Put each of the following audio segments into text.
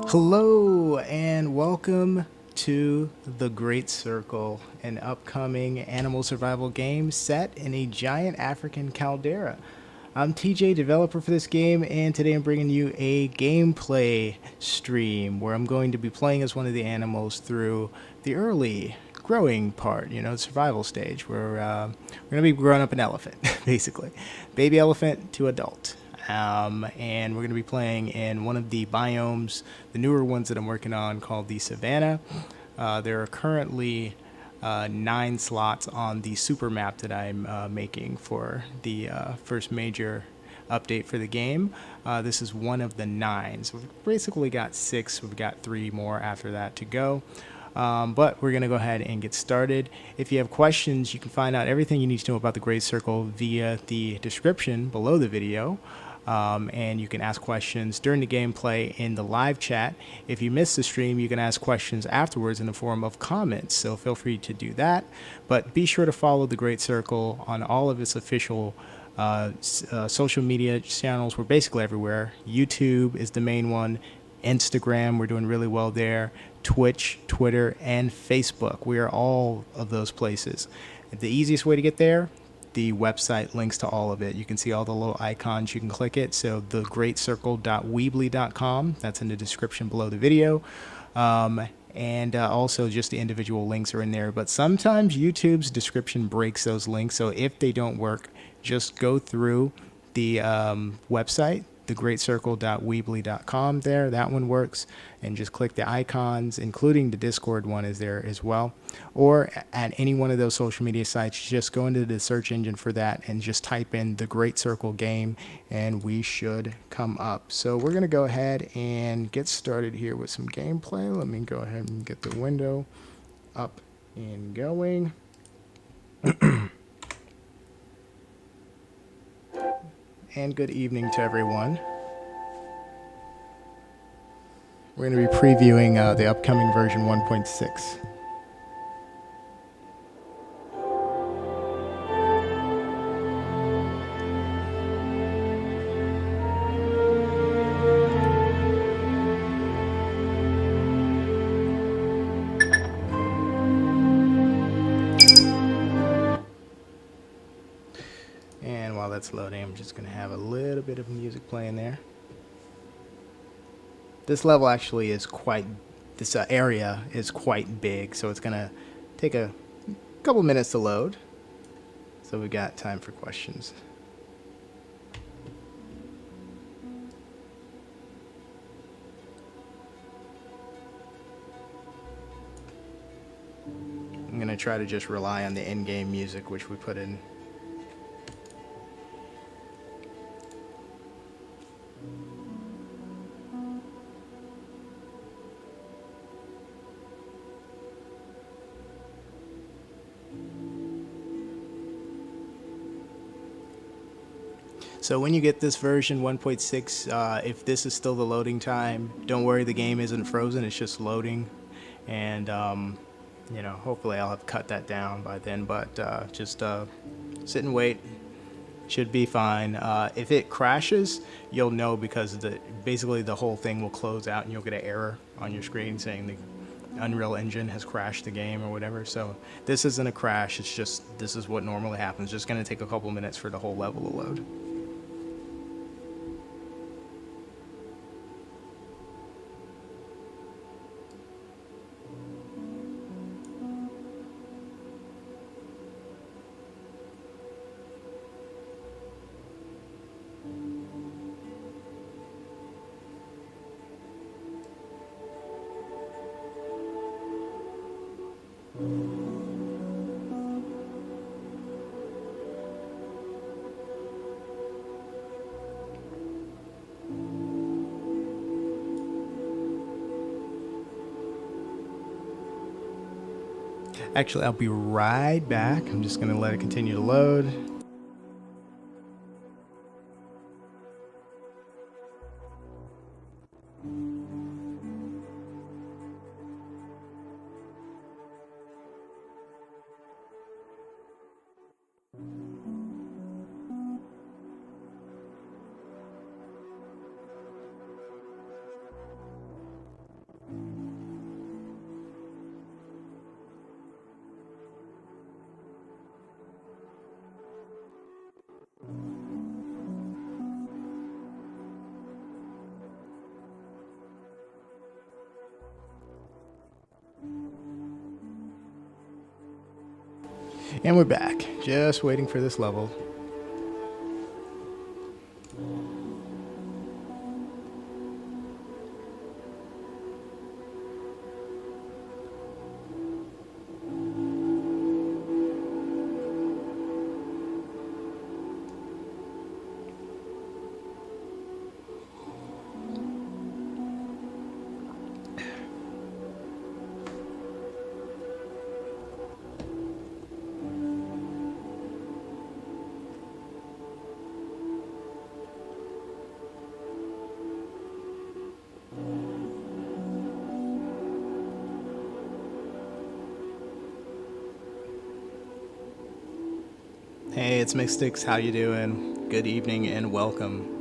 Hello and welcome to The Great Circle, an upcoming animal survival game set in a giant African caldera. I'm TJ, developer for this game, and today I'm bringing you a gameplay stream where I'm going to be playing as one of the animals through the early growing part, survival stage, where we're going to be growing up an elephant, basically. Baby elephant to adult. And we're going to be playing in one of the biomes, the newer ones that I'm working on, called the Savannah. There are currently 9 slots on the super map that I'm making for the first major update for the game. This is one of the 9. So we've basically got 6. We've got 3 more after that to go. But we're going to go ahead and get started. If you have questions, you can find out everything you need to know about the Great Circle via the description below the video. And you can ask questions during the gameplay in the live chat. If you miss the stream, you can ask questions afterwards in the form of comments, so feel free to do that. But be sure to follow the Great Circle on all of its official social media channels. We're basically everywhere. YouTube is the main one. Instagram, we're doing really well there. Twitch, Twitter, and Facebook. We are all of those places. The easiest way to get there, the website links to all of it. You can see all the little icons. You can click it. So thegreatcircle.weebly.com. That's in the description below the video. And also just the individual links are in there. But sometimes YouTube's description breaks those links. So if they don't work, just go through the website, thegreatcircle.weebly.com there. That one works. And just click the icons, including the Discord one is there as well. Or at any one of those social media sites, just go into the search engine for that and just type in the Great Circle game and we should come up. So we're going to go ahead and get started here with some gameplay. Let me go ahead and get the window up and going. And good evening to everyone. We're going to be previewing the upcoming version 1.6. And while that's loading, I'm just going to have a little bit of music playing there. This level actually is this area is quite big, so it's going to take a couple minutes to load. So we got time for questions. I'm going to try to just rely on the in-game music, which we put in. So when you get this version 1.6, if this is still the loading time, don't worry, the game isn't frozen, it's just loading. And, hopefully I'll have cut that down by then, but just sit and wait. Should be fine. If it crashes, you'll know because basically the whole thing will close out and you'll get an error on your screen saying the Unreal Engine has crashed the game or whatever. So this isn't a crash, it's just this is what normally happens. It's just going to take a couple minutes for the whole level to load. Actually, I'll be right back. I'm just going to let it continue to load. And we're back. Just waiting for this level. Hey, it's Mystics. How you doing? Good evening and welcome.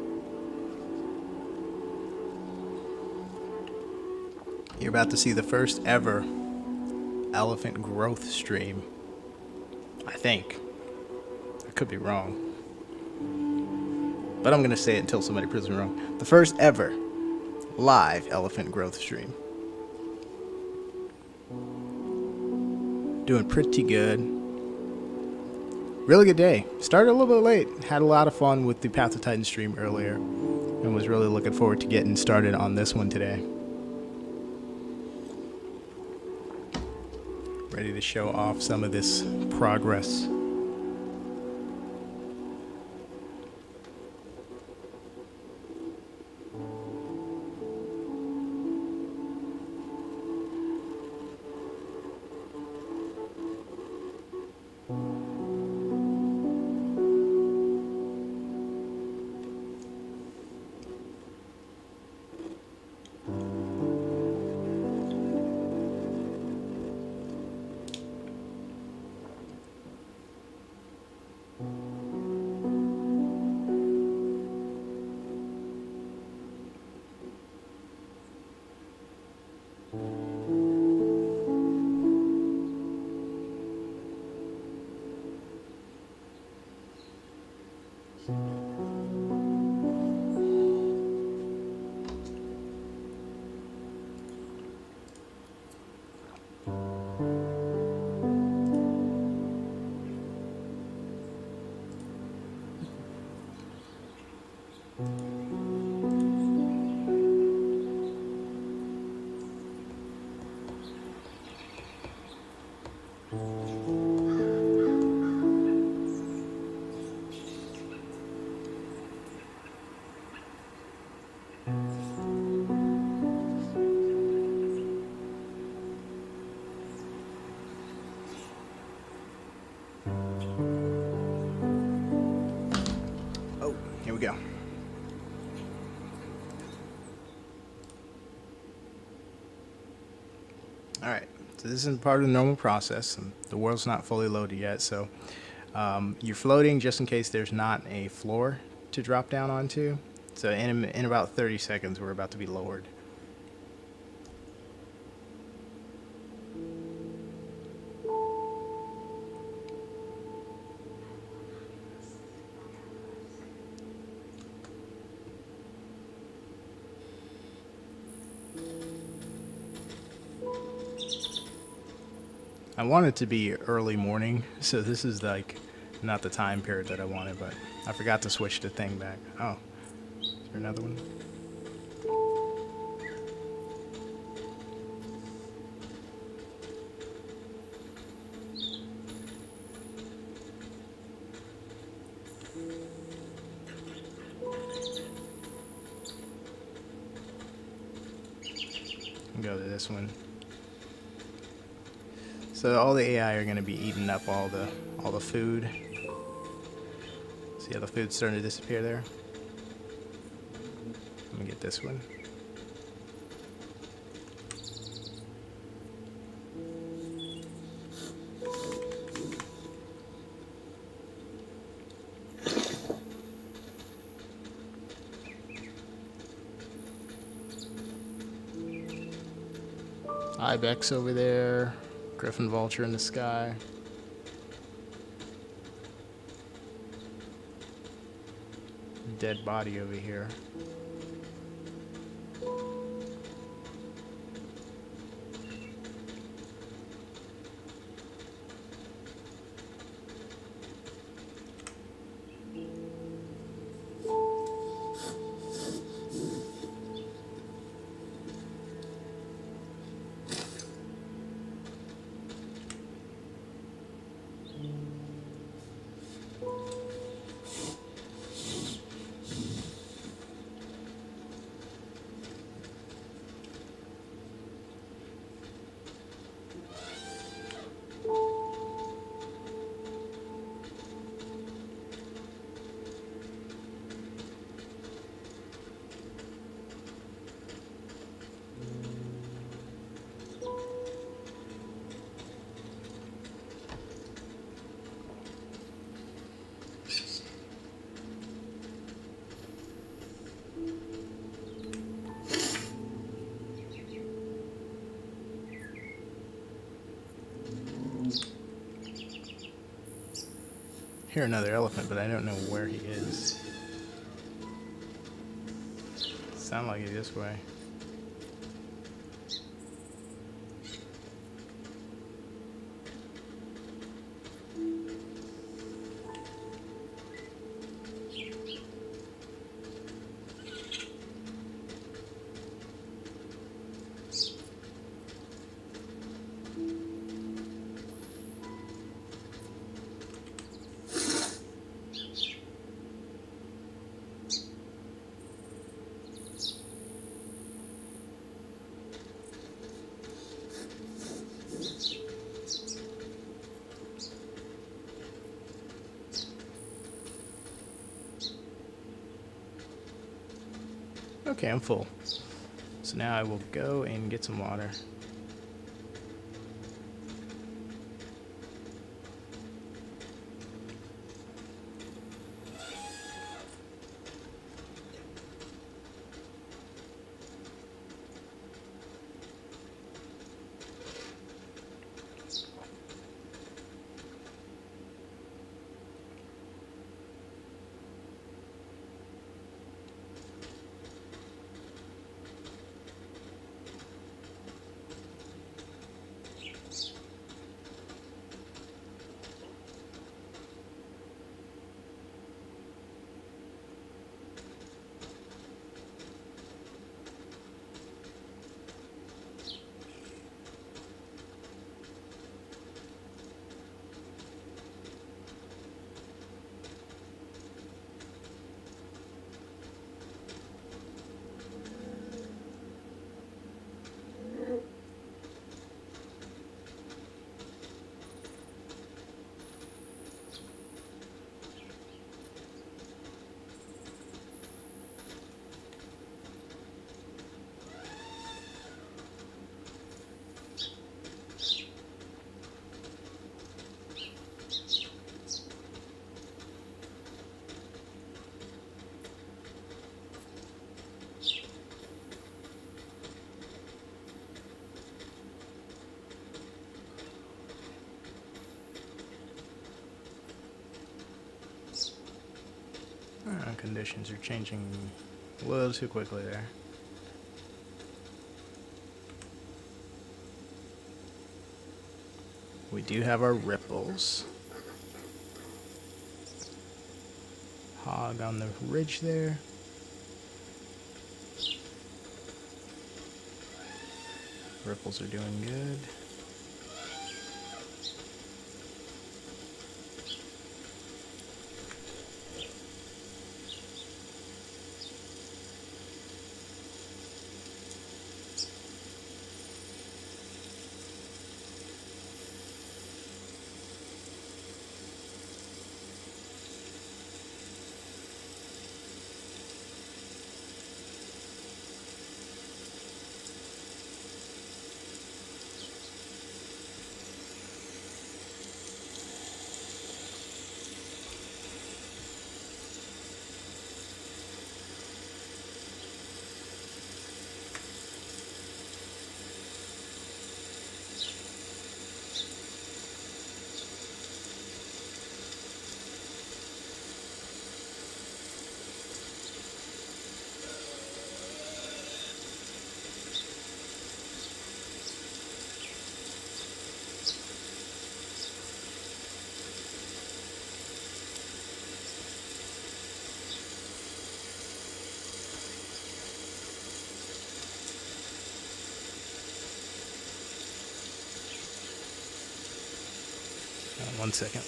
You're about to see the first ever elephant growth stream. I think. I could be wrong. But I'm going to say it until somebody proves me wrong. The first ever live elephant growth stream. Doing pretty good. Really good day. Started a little bit late. Had a lot of fun with the Path of Titan stream earlier. And was really looking forward to getting started on this one today. Ready to show off some of this progress. Oh, here we go. Alright, so this is part of the normal process. The world's not fully loaded yet, so you're floating just in case there's not a floor to drop down onto. So in about 30 seconds, we're about to be lowered. I want it to be early morning, so this is like not the time period that I wanted, but I forgot to switch the thing back. Oh, is there another one? Go to this one. So all the AI are going to be eating up all the food. See how the food's starting to disappear there? Let me get this one. Ibex over there. Griffin vulture in the sky. Dead body over here. hear another elephant, but I don't know where he is. Sound like he's this way. Okay, I'm full. So now I will go and get some water. Conditions are changing a little too quickly there. We do have our ripples. Hog on the ridge there. Ripples are doing good. One second.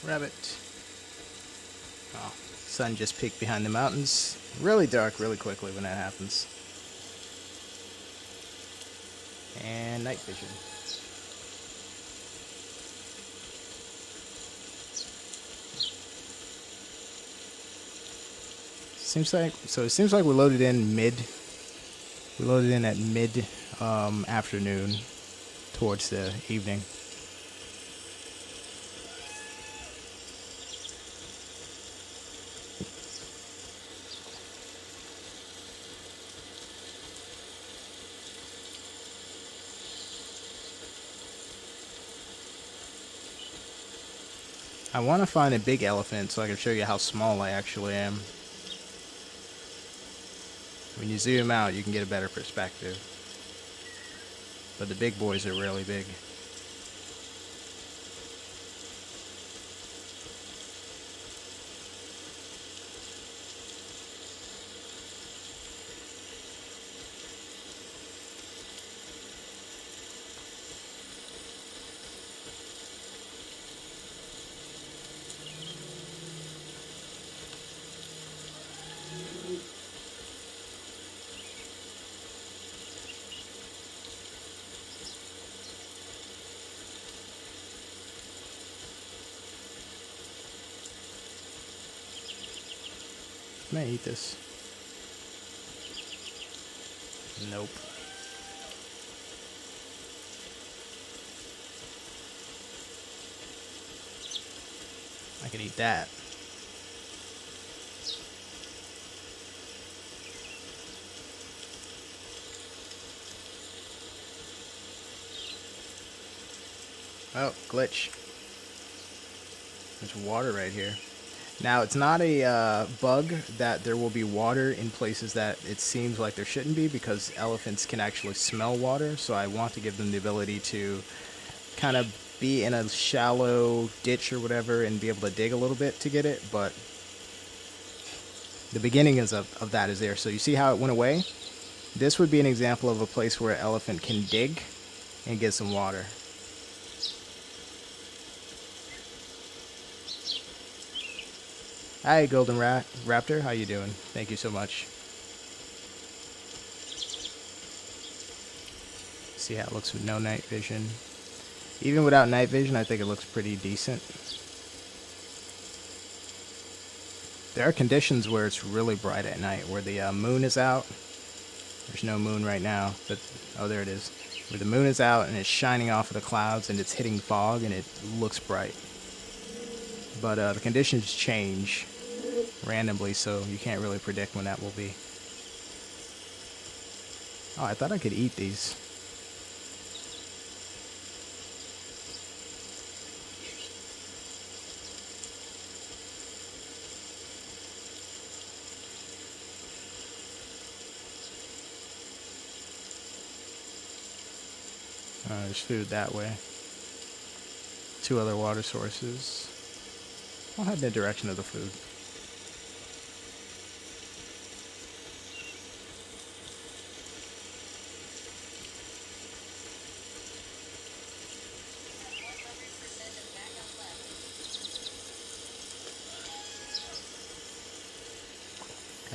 Rabbit. Oh, sun just peeked behind the mountains. Really dark really quickly when that happens. And night vision. It seems like we loaded in mid. We loaded in at mid afternoon towards the evening. I want to find a big elephant so I can show you how small I actually am. When you zoom out, you can get a better perspective. But the big boys are really big. Can I eat this? Nope. I can eat that. Oh, glitch. There's water right here. Now, it's not a bug that there will be water in places that it seems like there shouldn't be, because elephants can actually smell water, so I want to give them the ability to kind of be in a shallow ditch or whatever and be able to dig a little bit to get it, but the beginning of that is there. So you see how it went away? This would be an example of a place where an elephant can dig and get some water. Hi, Golden Raptor. How you doing? Thank you so much. See how it looks with no night vision. Even without night vision, I think it looks pretty decent. There are conditions where it's really bright at night, where the moon is out. There's no moon right now, but oh, there it is. Where the moon is out and it's shining off of the clouds and it's hitting fog and it looks bright. But the conditions change randomly, so you can't really predict when that will be. Oh, I thought I could eat these. There's food that way. 2 other water sources. I'll head in the direction of the food.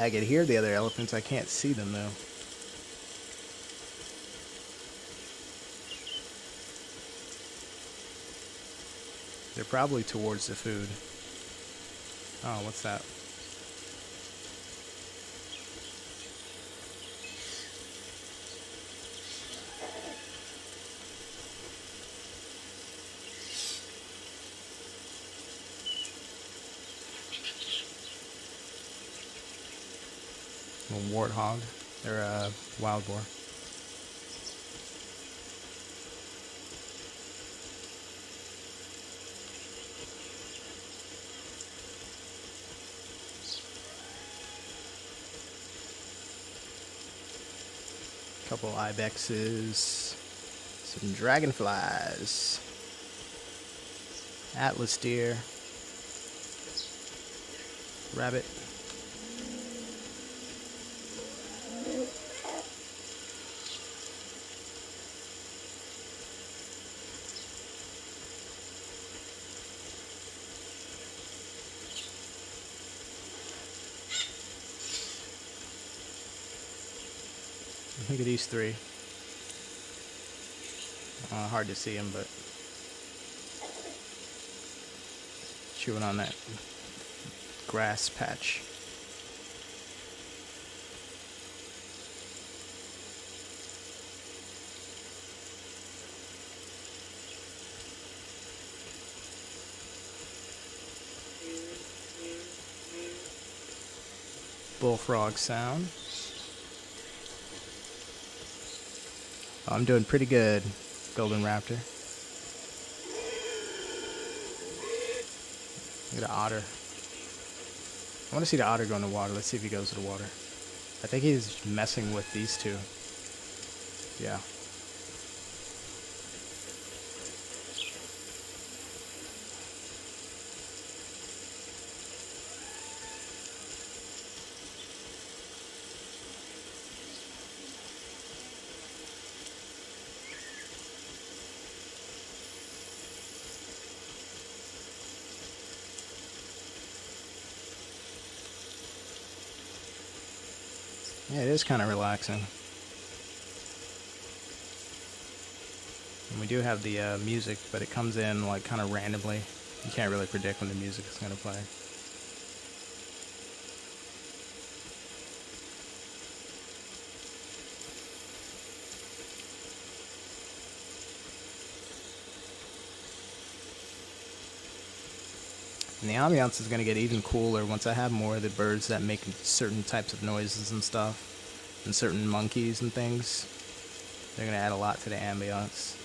I can hear the other elephants. I can't see them though. They're probably towards the food. Oh, what's that? A warthog. They're a wild boar. Couple ibexes, some dragonflies, atlas deer, rabbit. Look at these 3. Hard to see him, but chewing on that grass patch. Bullfrog sound. Oh, I'm doing pretty good, Golden Raptor. Look at the otter. I want to see the otter go in the water. Let's see if he goes to the water. I think he's messing with these two. Yeah. Yeah, it is kind of relaxing. And we do have the music, but it comes in like kind of randomly. You can't really predict when the music is going to play. And the ambiance is going to get even cooler once I have more of the birds that make certain types of noises and stuff, and certain monkeys and things. They're going to add a lot to the ambiance.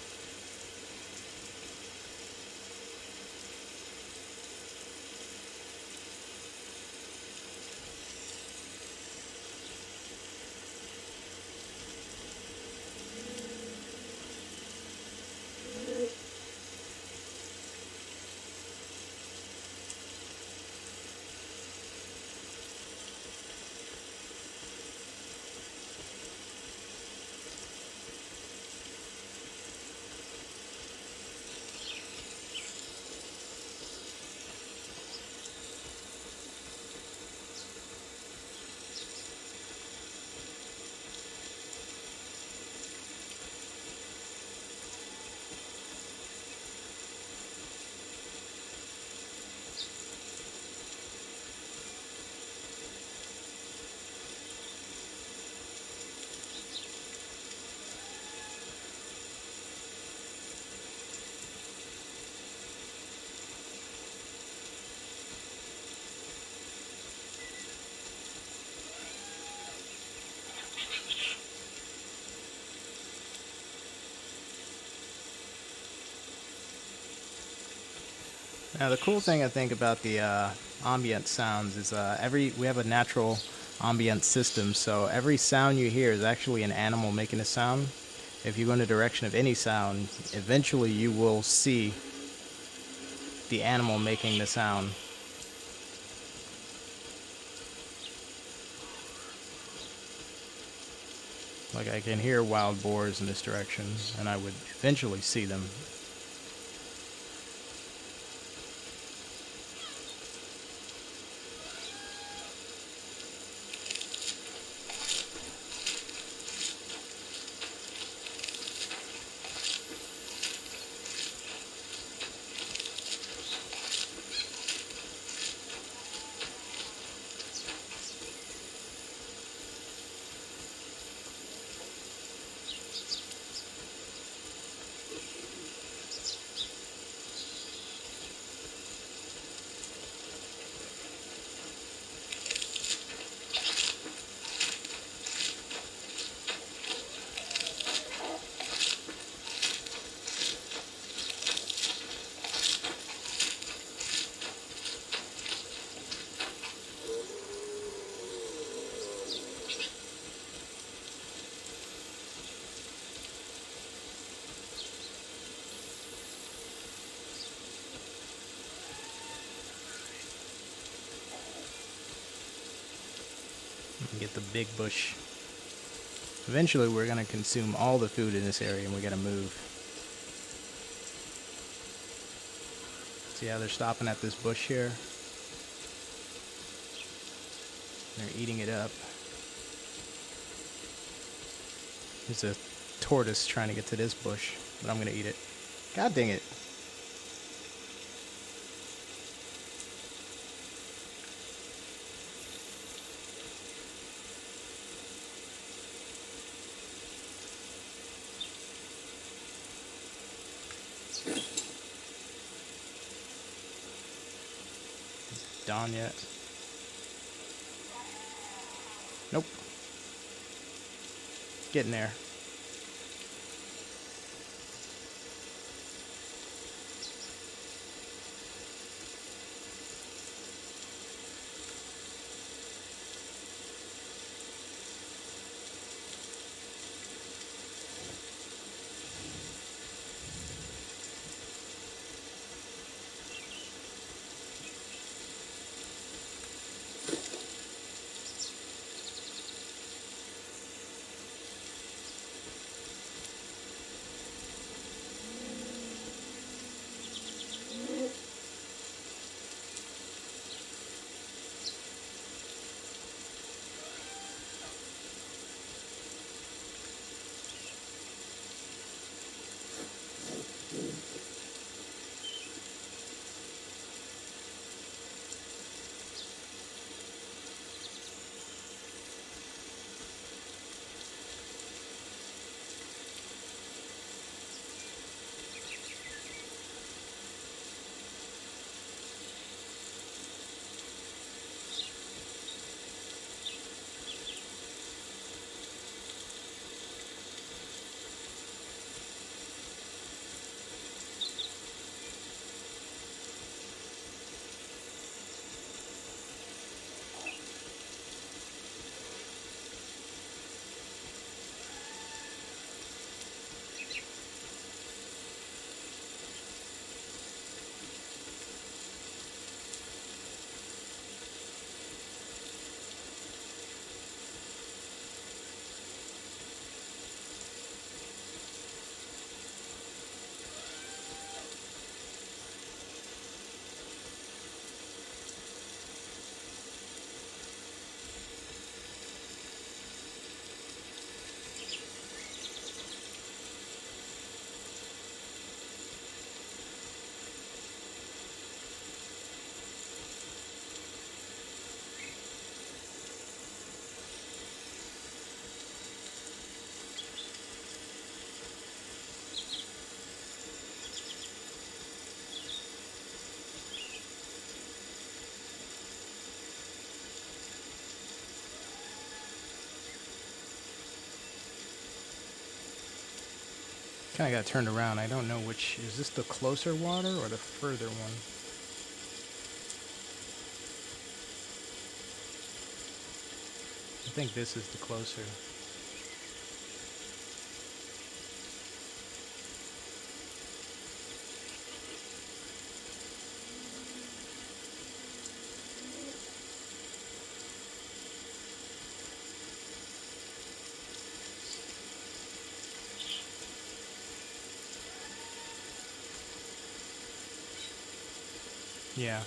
Now the cool thing I think about the ambient sounds is we have a natural ambient system, so every sound you hear is actually an animal making a sound. If you go in the direction of any sound, eventually you will see the animal making the sound. Like I can hear wild boars in this direction, and I would eventually see them. And get the big bush. Eventually we're going to consume all the food in this area and we got to move. See how they're stopping at this bush here? They're eating it up. There's a tortoise trying to get to this bush. but I'm gonna eat it. God dang it. Dawn yet? Nope. Getting there. Kind of got turned around. I don't know which. Is this the closer water or the further one? I think this is the closer. Yeah.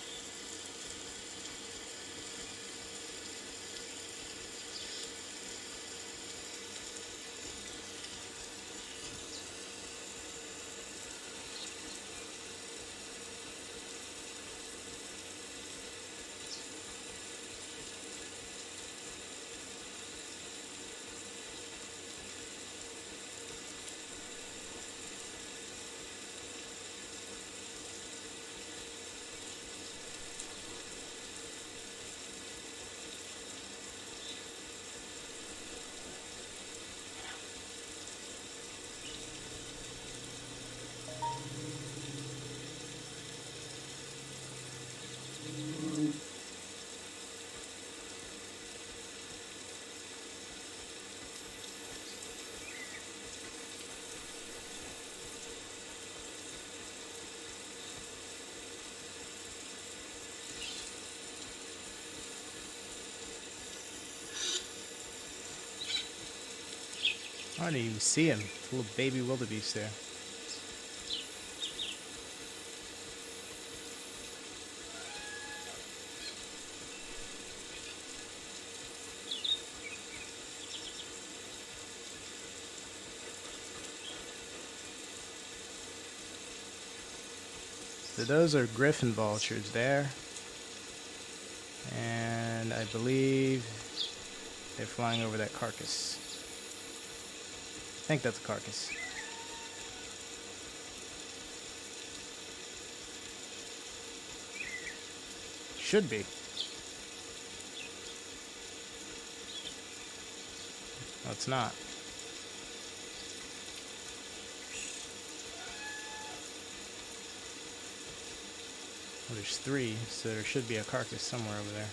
I didn't even see him. It's a little baby wildebeest there. So those are griffin vultures there. And I believe they're flying over that carcass. I think that's a carcass. Should be. No, it's not. Well, there's 3, so there should be a carcass somewhere over there.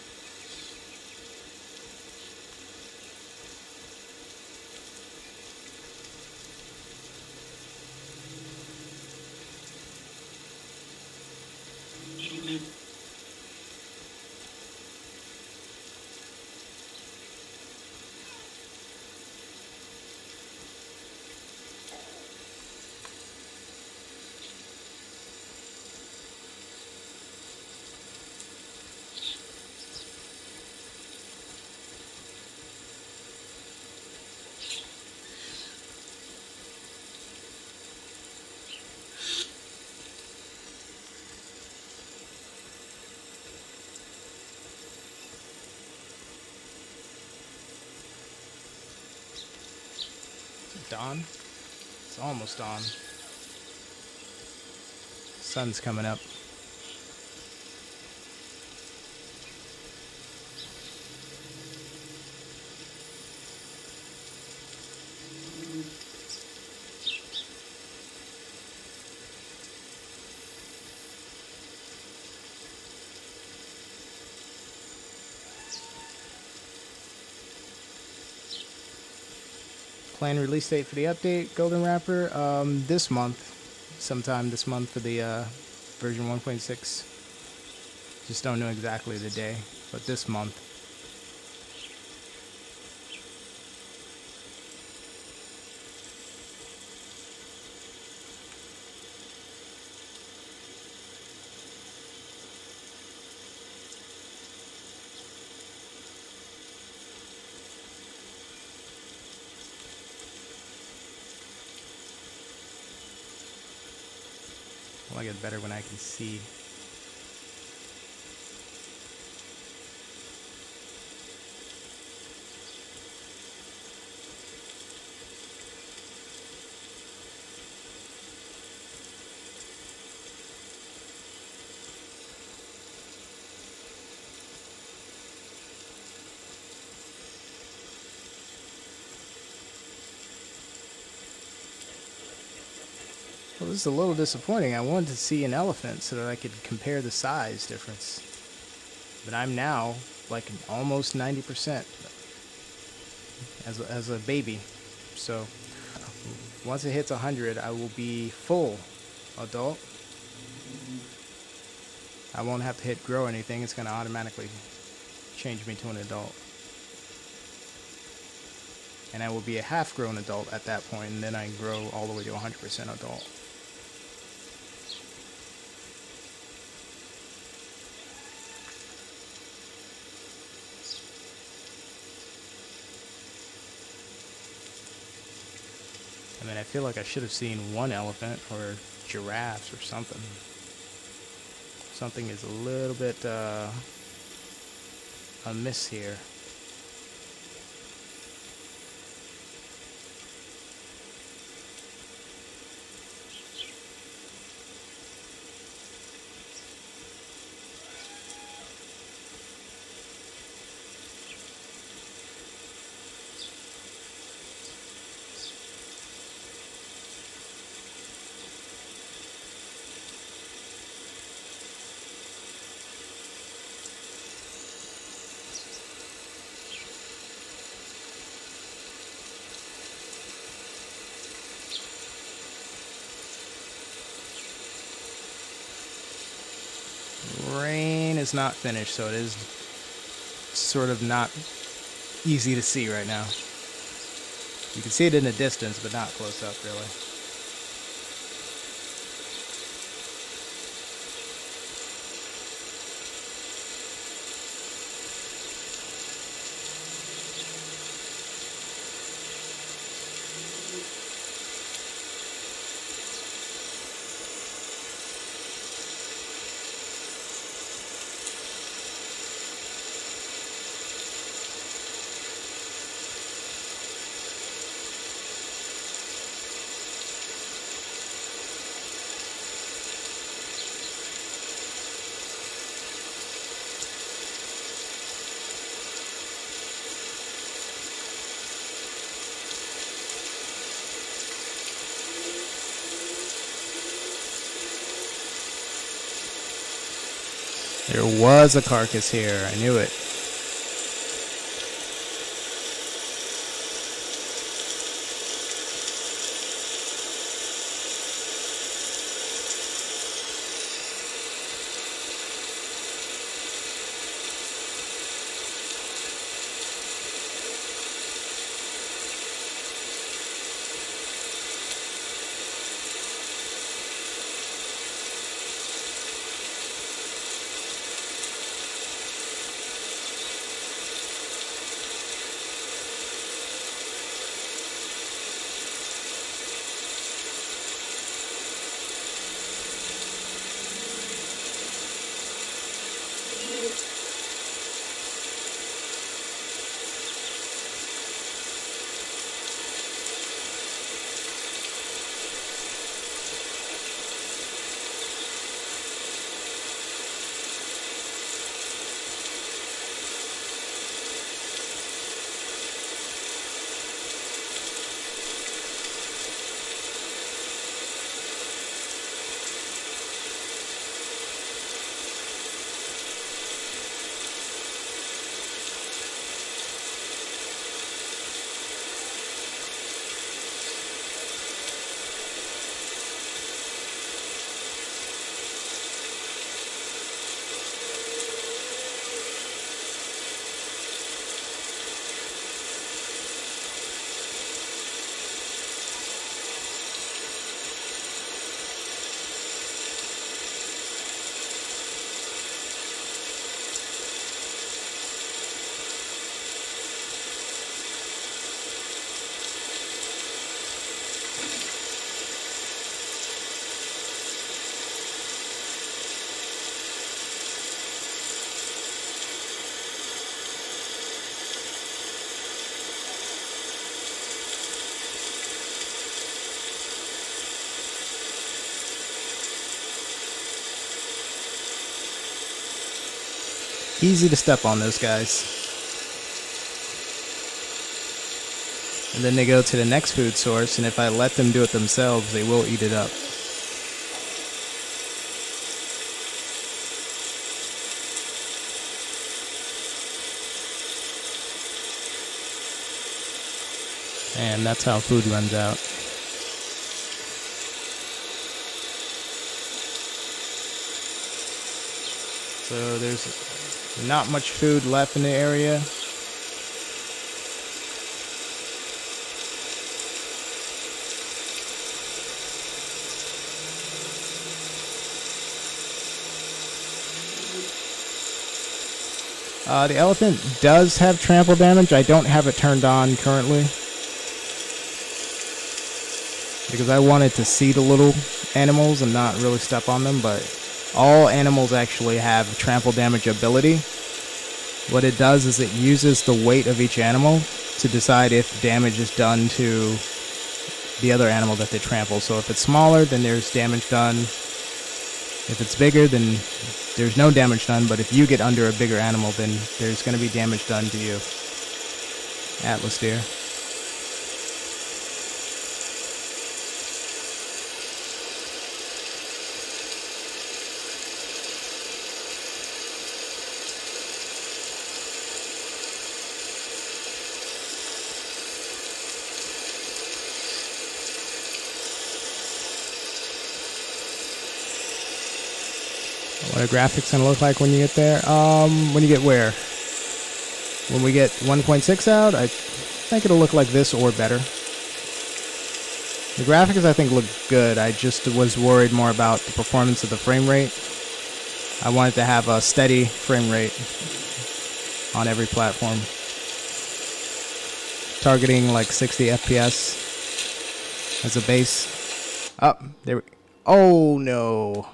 Dawn? It's almost dawn. Sun's coming up. Planned release date for the update, Golden Wrapper, this month. Sometime this month for the version 1.6. Just don't know exactly the day, but this month. I like it better when I can see. Well, this is a little disappointing. I wanted to see an elephant so that I could compare the size difference. But I'm now like almost 90% as a baby. So once it hits 100, I will be full adult. I won't have to hit grow anything. It's going to automatically change me to an adult. And I will be a half-grown adult at that point, and then I grow all the way to 100% adult. I mean, I feel like I should have seen one elephant or giraffes or something. Something is a little bit amiss here. Rain is not finished, so it is sort of not easy to see right now. You can see it in the distance, but not close up, really. There was a carcass here. I knew it. Easy to step on those guys. And then they go to the next food source, and if I let them do it themselves, they will eat it up. And that's how food runs out. So there's not much food left in the area. The elephant does have trample damage. I don't have it turned on currently because I wanted to see the little animals and not really step on them, but all animals actually have trample damage ability. What it does is it uses the weight of each animal to decide if damage is done to the other animal that they trample. So if it's smaller, then there's damage done. If it's bigger, then there's no damage done. But if you get under a bigger animal, then there's going to be damage done to you. Atlas deer. What are graphics gonna look like when you get there? When you get where? When we get 1.6 out, I think it'll look like this or better. The graphics I think look good. I just was worried more about the performance of the frame rate. I wanted to have a steady frame rate on every platform. Targeting like 60 FPS as a base. Oh, there we go. Oh no.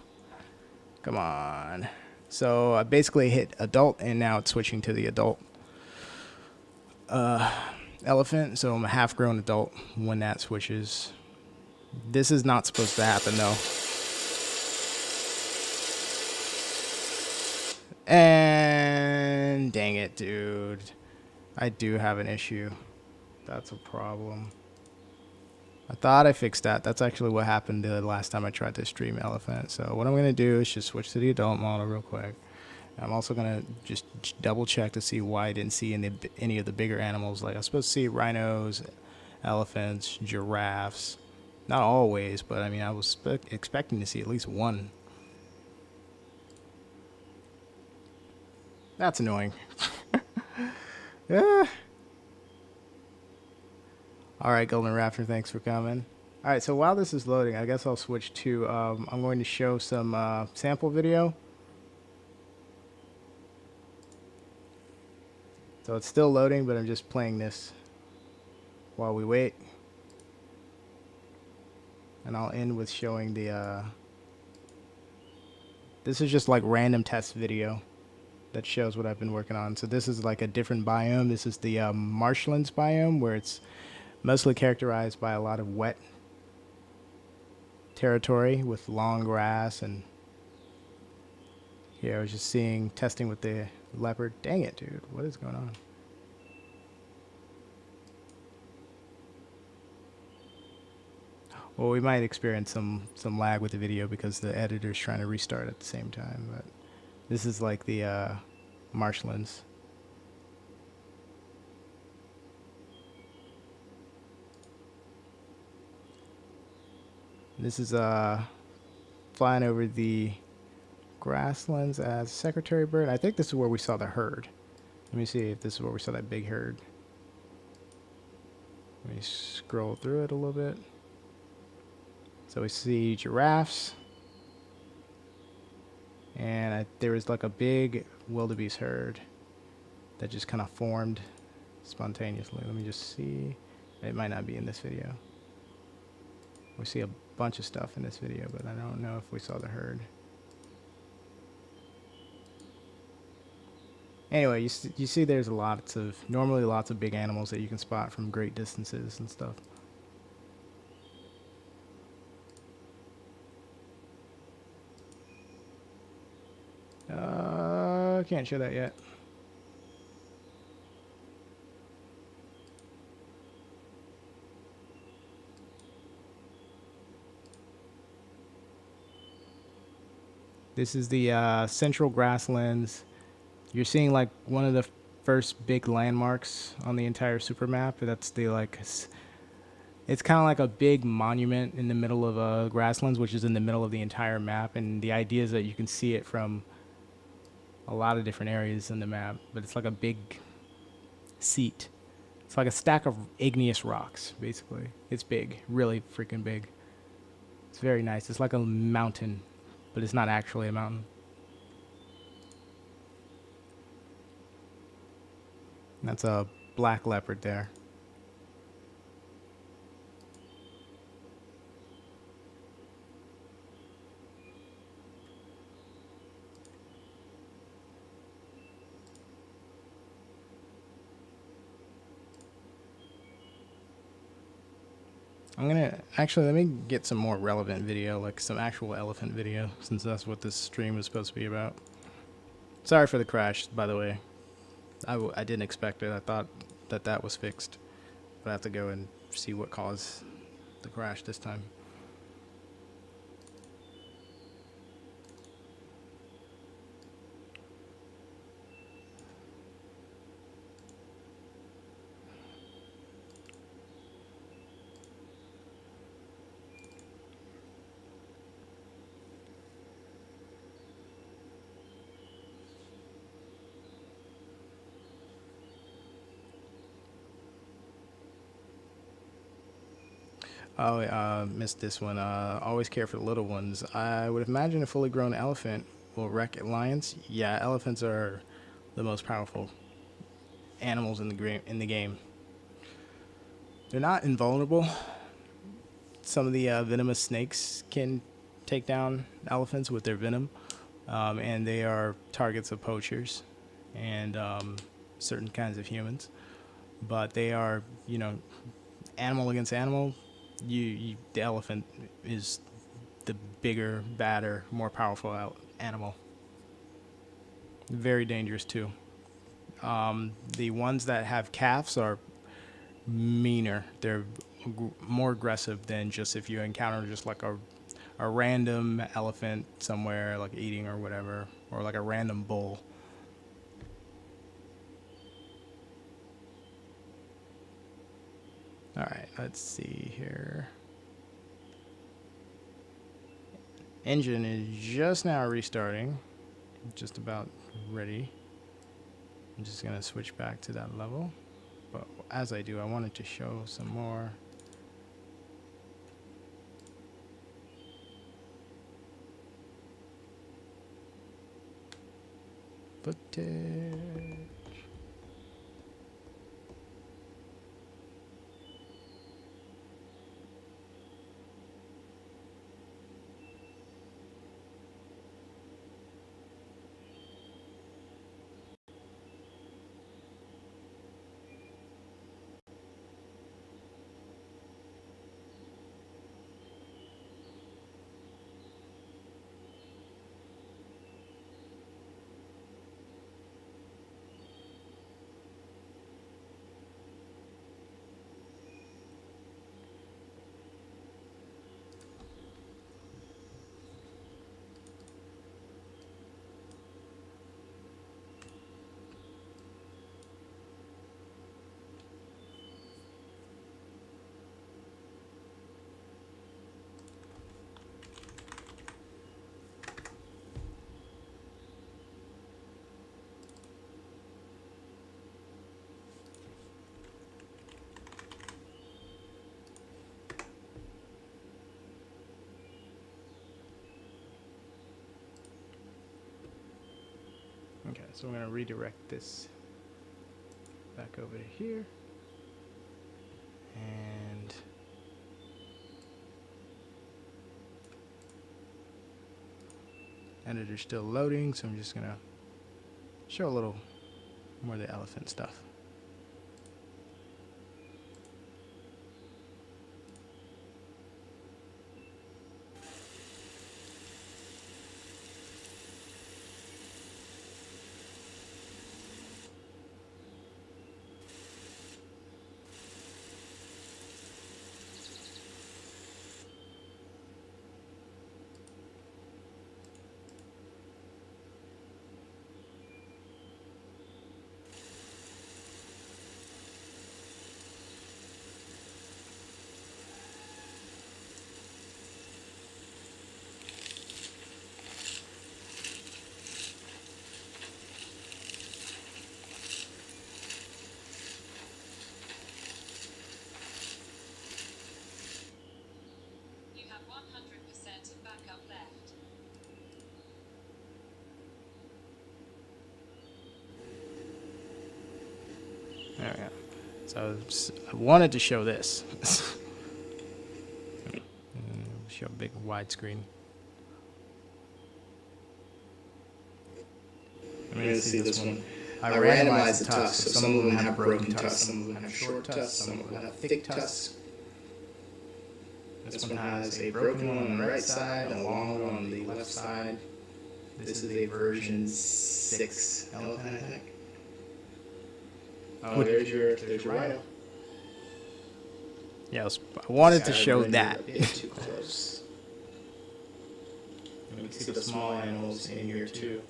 Come on. So I basically hit adult, and now it's switching to the adult elephant. So I'm a half-grown adult when that switches. This is not supposed to happen, though. And dang it, dude. I do have an issue. That's a problem. I thought I fixed that. That's actually what happened the last time I tried to stream elephant. So what I'm going to do is just switch to the adult model real quick. I'm also gonna just double check to see why I didn't see any of the bigger animals. Like I was supposed to see rhinos, elephants, giraffes. Not always, but I mean I was expecting to see at least one. That's annoying. Yeah. All right, Golden Raptor, thanks for coming. All right, so while this is loading, I guess I'll switch to. I'm going to show some sample video. So it's still loading, but I'm just playing this while we wait. And I'll end with showing the. This is just like random test video that shows what I've been working on. So this is like a different biome. This is the marshlands biome, where it's mostly characterized by a lot of wet territory with long grass. And here I was just testing with the leopard. Dang it, dude. What is going on? Well, we might experience some lag with the video because the editor's trying to restart at the same time. But this is like the marshlands. This is flying over the grasslands as secretary bird. I think this is where we saw the herd. Let me see if this is where we saw that big herd. Let me scroll through it a little bit. So we see giraffes. And there was like a big wildebeest herd that just kind of formed spontaneously. Let me just see. It might not be in this video. We see a bunch of stuff in this video, but I don't know if we saw the herd. Anyway, you see there's normally lots of big animals that you can spot from great distances and stuff. Can't show that yet. This is the central grasslands. You're seeing like one of the first big landmarks on the entire super map. That's the it's kind of like a big monument in the middle of grasslands, which is in the middle of the entire map. And the idea is that you can see it from a lot of different areas in the map, but it's like a big seat. It's like a stack of igneous rocks, basically. It's big, really freaking big. It's very nice. It's like a mountain, but it's not actually a mountain. That's a black leopard there. Let me get some more relevant video, like some actual elephant video, since that's what this stream was supposed to be about. Sorry for the crash, by the way. I didn't expect it. I thought that was fixed. But I have to go and see what caused the crash this time. Oh, missed this one. Always care for the little ones. I would imagine a fully grown elephant will wreck lions. Yeah, elephants are the most powerful animals in the game. They're not invulnerable. Some of the venomous snakes can take down elephants with their venom, and they are targets of poachers and certain kinds of humans. But they are, animal against animal. The elephant is the bigger, badder, more powerful animal. Very dangerous too. The ones that have calves are meaner. They're more aggressive than just if you encounter just like a a random elephant somewhere, like eating or whatever, or like a random bull. All right, let's see here. Engine is just now restarting, just about ready. I'm just gonna switch back to that level, but as I do, I wanted to show some more. Footage. Okay, so I'm going to redirect this back over to here. And editor's still loading, so I'm just going to show a little more of the elephant stuff. There we go. So I wanted to show this. Show a big widescreen. I'm going to see this one. I randomized the tusks, so some of them have broken tusks, some of them have short tusks, some of them have thick tusks. This one has a broken one on the right side, a long one on the left side. This is a version 6 elephant, I think. Oh, there's your rhino. Yeah, I wanted to show that. Too close. And we can see the small animals in here too.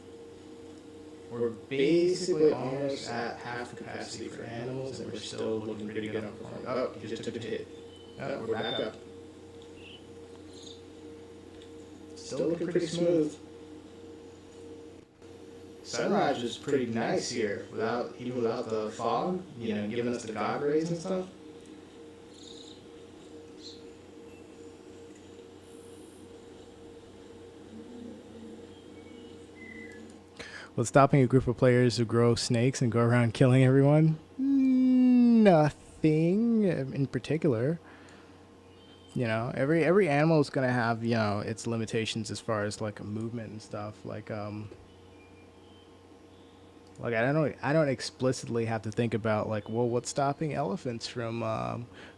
We're basically almost at half capacity for animals, and we're still looking pretty good on performance. Oh, you just took a hit. Oh, we're back up. Still looking pretty smooth. Sunrise is pretty nice here, even without the fog, giving us the God rays and stuff. What's stopping a group of players who grow snakes and go around killing everyone? Nothing in particular. Every animal is gonna have its limitations as far as like movement and stuff. Like I don't explicitly have to think about like, well, what's stopping elephants from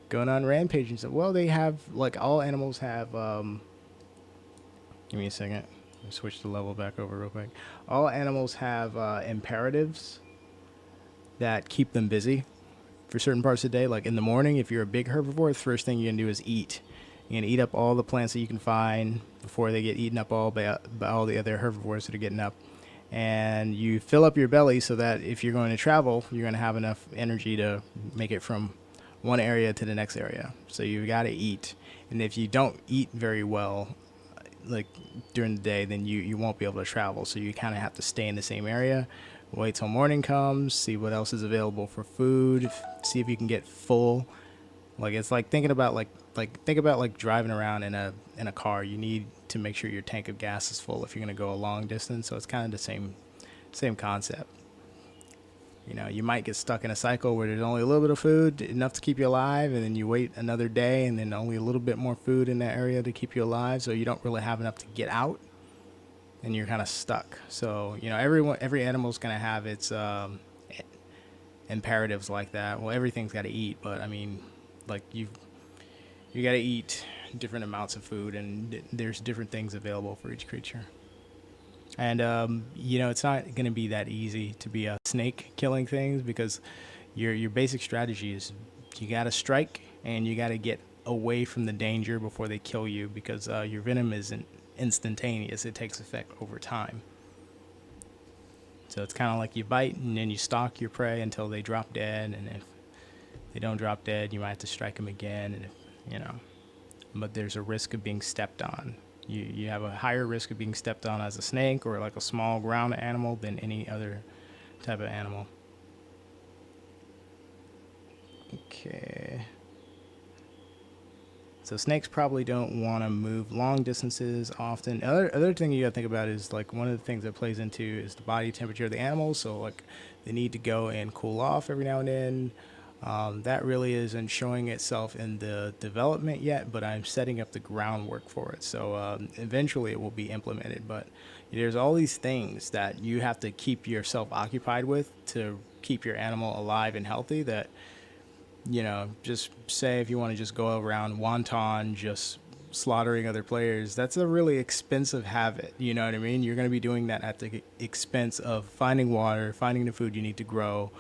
going on rampage and stuff. Well, they have, like, all animals have. Give me a second. Let me switch the level back over real quick. All animals have imperatives that keep them busy for certain parts of the day. Like in the morning, if you're a big herbivore, the first thing you're gonna do is eat. You're gonna eat up all the plants that you can find before they get eaten up all by all the other herbivores that are getting up. And you fill up your belly so that if you're going to travel, you're going to have enough energy to make it from one area to the next area. So you got to eat. And if you don't eat very well, like during the day, then you won't be able to travel. So you kind of have to stay in the same area, wait till morning comes, see what else is available for food, see if you can get full. Like it's like thinking about think about like driving around in a car. You need to make sure your tank of gas is full if you're going to go a long distance. So it's kind of the same concept. You know, you might get stuck in a cycle where there's only a little bit of food, enough to keep you alive, and then you wait another day, and then only a little bit more food in that area to keep you alive. So you don't really have enough to get out, and you're kind of stuck. So you know, every animal's gonna have its imperatives like that. Well, everything's got to eat, but I mean, like you got to eat different amounts of food, and there's different things available for each creature. And you know, it's not going to be that easy to be a snake killing things because your basic strategy is you got to strike and you got to get away from the danger before they kill you because your venom isn't instantaneous. It takes effect over time. So it's kind of like you bite and then you stalk your prey until they drop dead, and if they don't drop dead, you might have to strike them again, and if, you know. But there's a risk of being stepped on. You have a higher risk of being stepped on as a snake or like a small ground animal than any other type of animal. Okay. So snakes probably don't want to move long distances often. Other thing you got to think about is like one of the things that plays into is the body temperature of the animals. So like they need to go and cool off every now and then. That really isn't showing itself in the development yet, but I'm setting up the groundwork for it. So eventually it will be implemented. But there's all these things that you have to keep yourself occupied with to keep your animal alive and healthy that, you know, just say if you want to just go around wanton just slaughtering other players, that's a really expensive habit. You know what I mean? You're going to be doing that at the expense of finding water, finding the food you need to grow,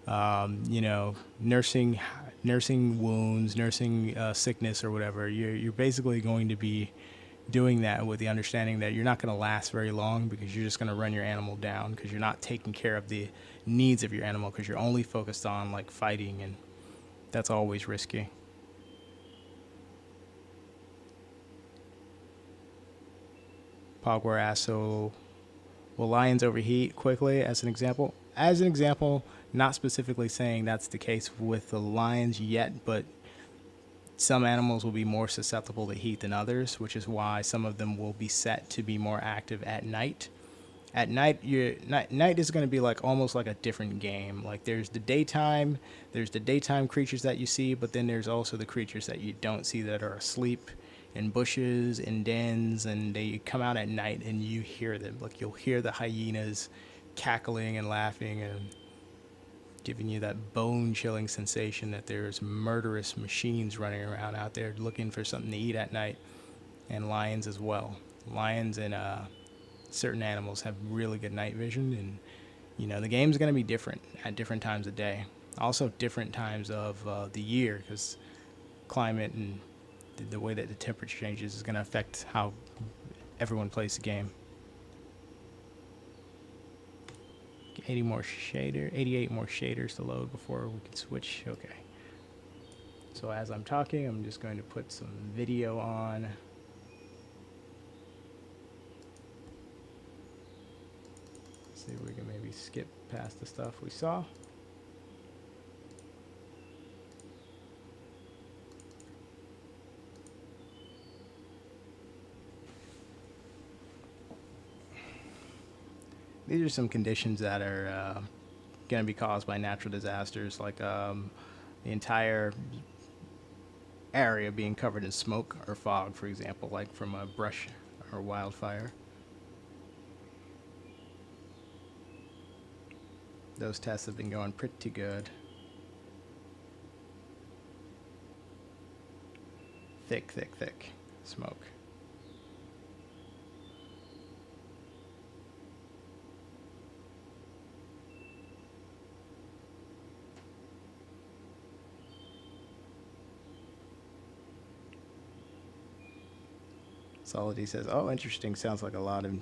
you know, nursing wounds, nursing sickness or whatever. You're basically going to be doing that with the understanding that you're not going to last very long because you're just going to run your animal down because you're not taking care of the needs of your animal because you're only focused on like fighting, and that's always risky. Pogware asks, so will lions overheat quickly as an example? As an example, not specifically saying that's the case with the lions yet, but some animals will be more susceptible to heat than others, which is why some of them will be set to be more active at night. At night, night is going to be like almost like a different game. Like there's the daytime creatures that you see, but then there's also the creatures that you don't see that are asleep in bushes, in dens, and they come out at night and you hear them. Like you'll hear the hyenas cackling and laughing and giving you that bone-chilling sensation that there's murderous machines running around out there looking for something to eat at night, and lions as well. Lions and certain animals have really good night vision, and you know the game's going to be different at different times of day, also different times of the year, because climate and the way that the temperature changes is going to affect how everyone plays the game. 88 more shaders to load before we can switch. Okay, so as I'm talking, I'm just going to put some video on. See if we can maybe skip past the stuff we saw. These are some conditions that are going to be caused by natural disasters, like the entire area being covered in smoke or fog, for example, like from a brush or wildfire. Those tests have been going pretty good. Thick smoke. Solidity says, "Oh, interesting. Sounds like a lot of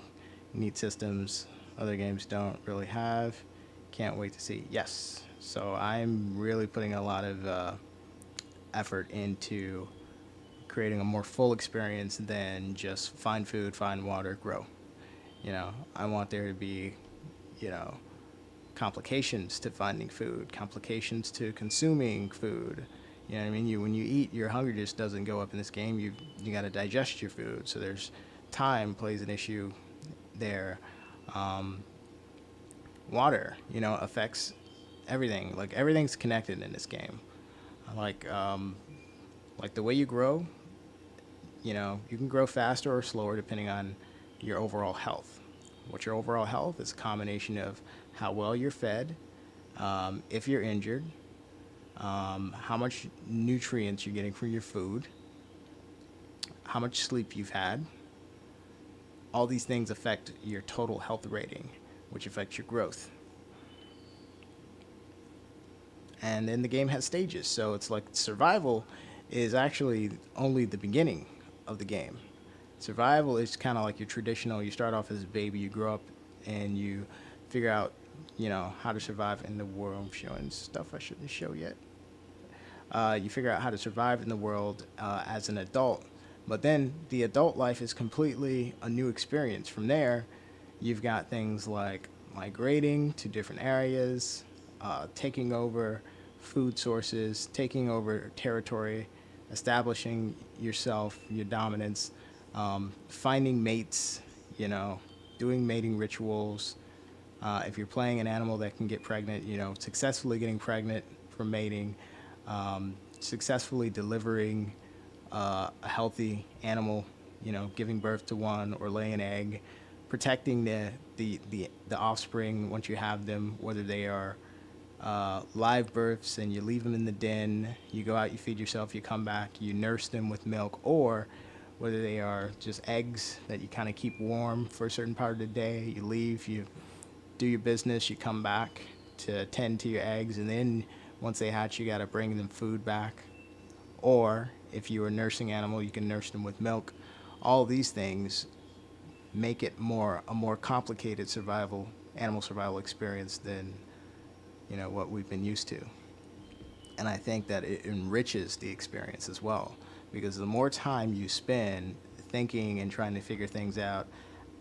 neat systems other games don't really have. Can't wait to see." Yes. So I'm really putting a lot of effort into creating a more full experience than just find food, find water, grow. I want there to be, you know, complications to finding food, complications to consuming food. You know what I mean? When you eat, your hunger just doesn't go up in this game. You got to digest your food. So there's time plays an issue there. Um, Water, affects everything. Like everything's connected in this game. Like um, like the way you grow, you can grow faster or slower depending on your overall health. What's your overall health? It's a combination of how well you're fed, if you're injured, how much nutrients you're getting from your food, how much sleep you've had. All these things affect your total health rating, which affects your growth. And then the game has stages, so it's like survival is actually only the beginning of the game. Survival is kind of like your traditional. You start off as a baby, you grow up, and you figure out, how to survive in the world. I'm showing stuff I shouldn't show yet. You figure out how to survive in the world as an adult, but then the adult life is completely a new experience. From there, you've got things like migrating to different areas, taking over food sources, taking over territory, establishing yourself, your dominance, finding mates, you know, doing mating rituals. If you're playing an animal that can get pregnant, successfully getting pregnant from mating, successfully delivering a healthy animal, giving birth to one or laying an egg, protecting the offspring once you have them, whether they are live births and you leave them in the den, you go out, you feed yourself, you come back, you nurse them with milk, or whether they are just eggs that you kind of keep warm for a certain part of the day, you leave, you do your business, you come back to tend to your eggs, and then once they hatch, you got to bring them food back. Or if you're a nursing animal, you can nurse them with milk. All these things make it a more complicated animal survival experience than what we've been used to. And I think that it enriches the experience as well, because the more time you spend thinking and trying to figure things out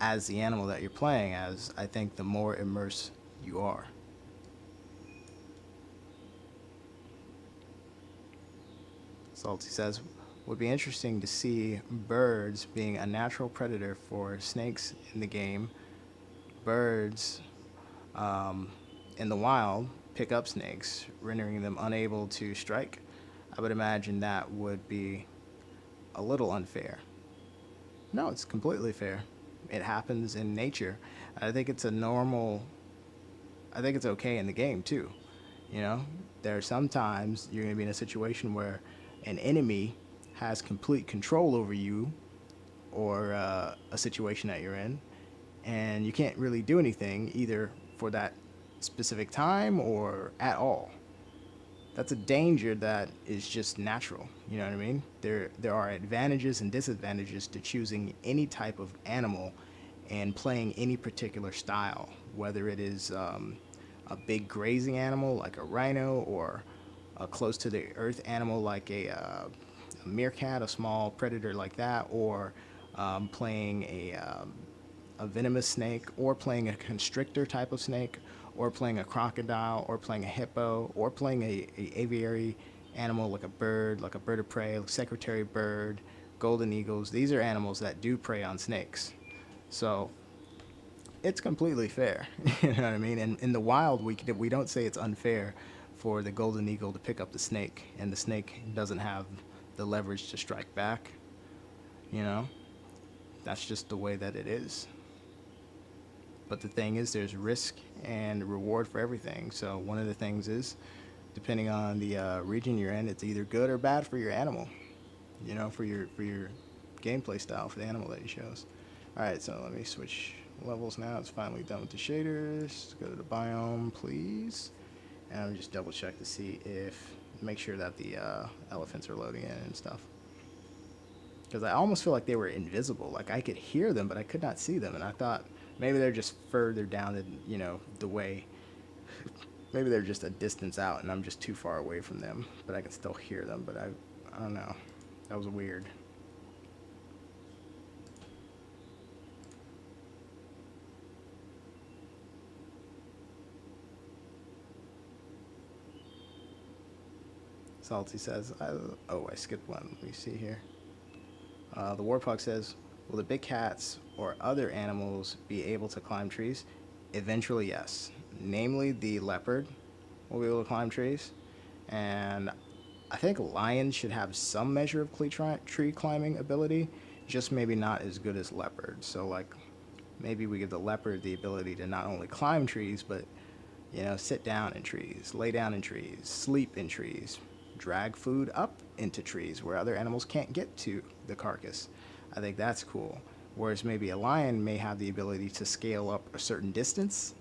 as the animal that you're playing as, I think the more immersed you are. Salty says, would be interesting to see birds being a natural predator for snakes in the game. Birds in the wild pick up snakes, rendering them unable to strike. I would imagine that would be a little unfair. No, it's completely fair. It happens in nature. I think it's a normal. I think it's okay in the game too. You know, there are sometimes you're going to be in a situation where an enemy has complete control over you or a situation that you're in, and you can't really do anything either for that specific time or at all. That's a danger that is just natural. You know what I mean? There are advantages and disadvantages to choosing any type of animal and playing any particular style, whether it is a big grazing animal like a rhino or a close to the earth animal like a meerkat, a small predator like that, or playing a venomous snake, or playing a constrictor type of snake, or playing a crocodile, or playing a hippo, or playing a aviary animal like a bird of prey, like secretary bird, golden eagles. These are animals that do prey on snakes. So it's completely fair. You know what I mean? And in the wild, we don't say it's unfair for the golden eagle to pick up the snake, and the snake doesn't have the leverage to strike back. You know, that's just the way that it is. But the thing is, there's risk and reward for everything. So one of the things is, depending on the region you're in, it's either good or bad for your animal. For your gameplay style for the animal that you chose. All right, so let me switch levels now. It's finally done with the shaders. Go to the biome, please, and I'll just double check to see if make sure that the elephants are loading in and stuff. because I almost feel like they were invisible. Like I could hear them, but I could not see them. And I thought maybe they're just further down the way. Maybe they're just a distance out, and I'm just too far away from them, but I can still hear them. But I don't know. That was weird. Salty says, I skipped one. Let me see here. The Warpog says, will the big cats or other animals be able to climb trees? Eventually, yes. Namely, the leopard will be able to climb trees. And I think lions should have some measure of tree climbing ability, just maybe not as good as leopards. So, like, maybe we give the leopard the ability to not only climb trees, but, sit down in trees, lay down in trees, sleep in trees, drag food up into trees where other animals can't get to the carcass. I think that's cool. Whereas maybe a lion may have the ability to scale up a certain distance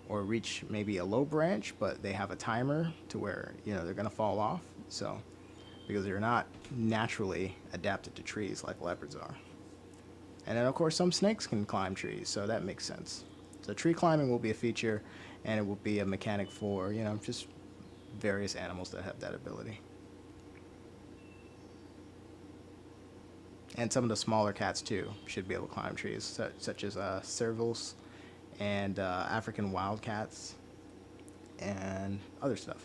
or reach maybe a low branch, but they have a timer to where, they're going to fall off. So, because they're not naturally adapted to trees like leopards are. And then, of course, some snakes can climb trees, so that makes sense. So, tree climbing will be a feature, and it will be a mechanic for, just various animals that have that ability. And some of the smaller cats, too, should be able to climb trees, such as servals and African wildcats and other stuff.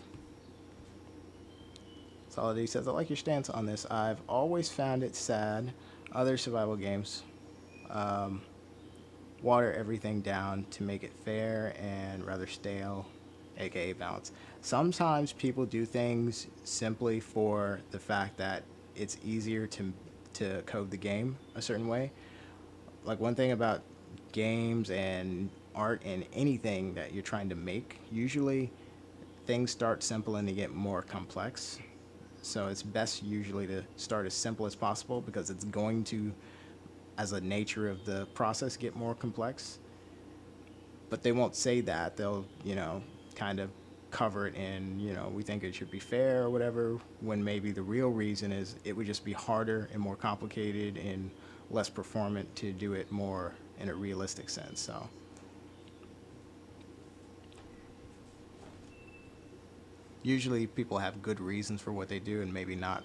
Solidity says, I like your stance on this. I've always found it sad. Other survival games water everything down to make it fair and rather stale, aka balance. Sometimes people do things simply for the fact that it's easier to code the game a certain way. Like one thing about games and art and anything that you're trying to make, usually things start simple and they get more complex. So it's best usually to start as simple as possible because it's going to, as a nature of the process, get more complex. But they won't say that. They'll, kind of cover it in, we think it should be fair or whatever, when maybe the real reason is it would just be harder and more complicated and less performant to do it more in a realistic sense. So usually people have good reasons for what they do and maybe not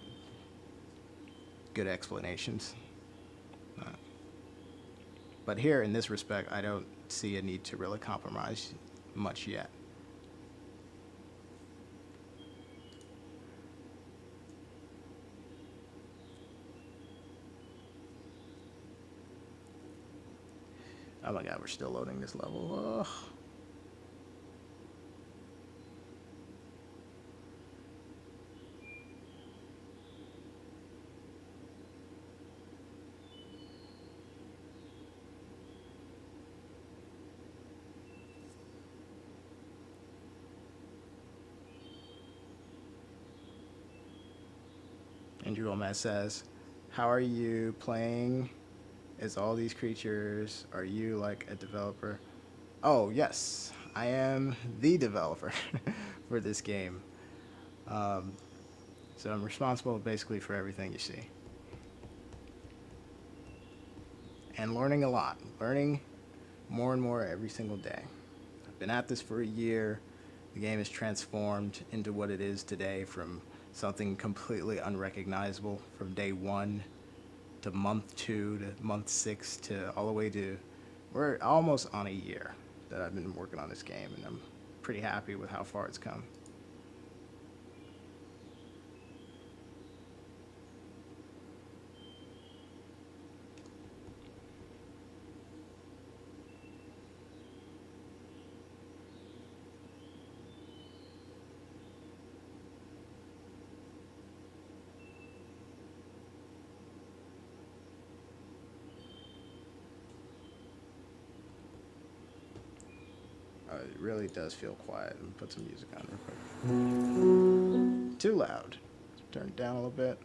good explanations. But here, in this respect, I don't see a need to really compromise much yet. Oh my god, we're still loading this level. Ugh. Andrew Gomez says, how are you playing as all these creatures? Are you like a developer? Oh, yes, I am the developer for this game. So I'm responsible basically for everything you see. And learning a lot. Learning more and more every single day. I've been at this for a year. The game is transformed into what it is today from something completely unrecognizable from day one to month 2 to month 6 to all the way to, we're almost on a year that I've been working on this game, and I'm pretty happy with how far it's come. It really does feel quiet. Let me put some music on real quick. Too loud. Turn it down a little bit.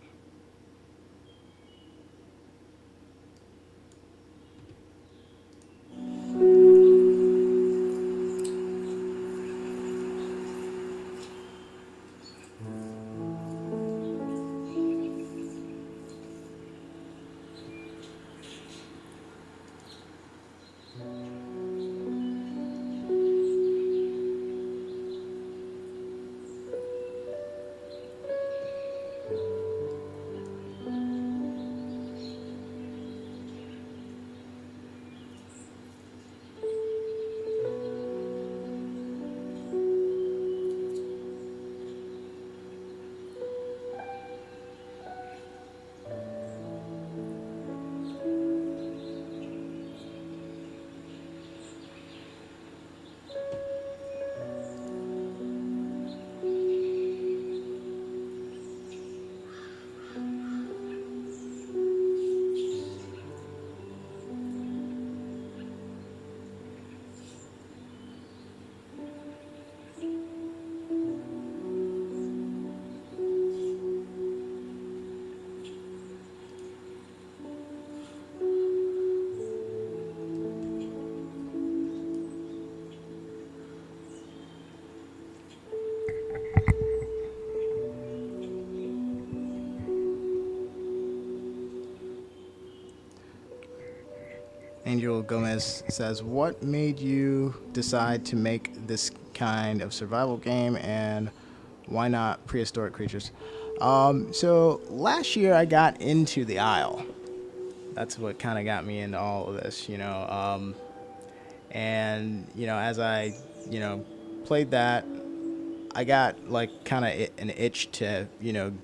Angel Gomez says, "What made you decide to make this kind of survival game, and why not prehistoric creatures?" So last year I got into the Isle. That's what kind of got me into all of this, you know. And as I, played that, I got like kind of an itch to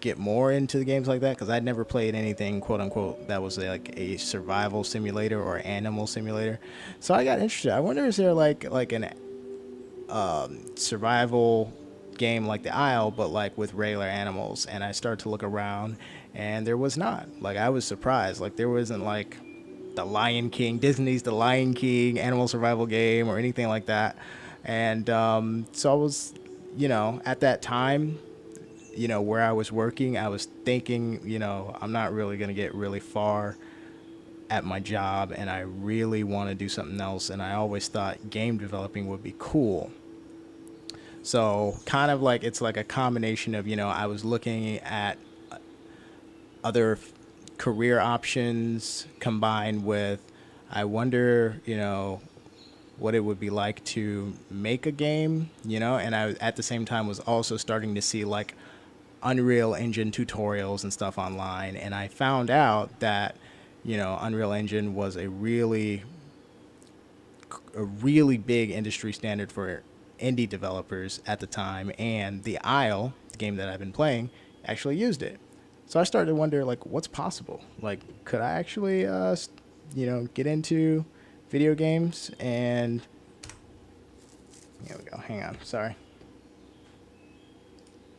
get more into the games like that because I'd never played anything quote unquote that was like a survival simulator or animal simulator. So I got interested. I wonder, is there like an survival game like the Isle, but like with regular animals? And I started to look around, and there was not. Like, I was surprised. Like, there wasn't like the Lion King, Disney's The Lion King animal survival game or anything like that. And so I was, at that time, where I was working, I was thinking, I'm not really going to get really far at my job, and I really want to do something else. And I always thought game developing would be cool. So kind of like it's like a combination of, I was looking at other career options combined with, I wonder, what it would be like to make a game, and I at the same time was also starting to see like Unreal Engine tutorials and stuff online. And I found out that, Unreal Engine was a really big industry standard for indie developers at the time, and the Isle, the game that I've been playing, actually used it. So I started to wonder, like, what's possible? Like, could I actually, get into video games? And here we go. Hang on. Sorry.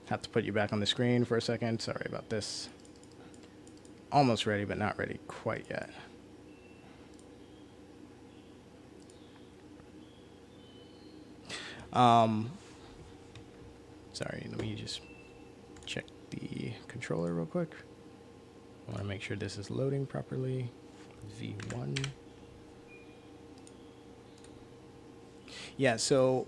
Have to put you back on the screen for a second. Sorry about this. Almost ready, but not ready quite yet. Sorry, let me just check the controller real quick. I want to make sure this is loading properly. V1. Yeah, so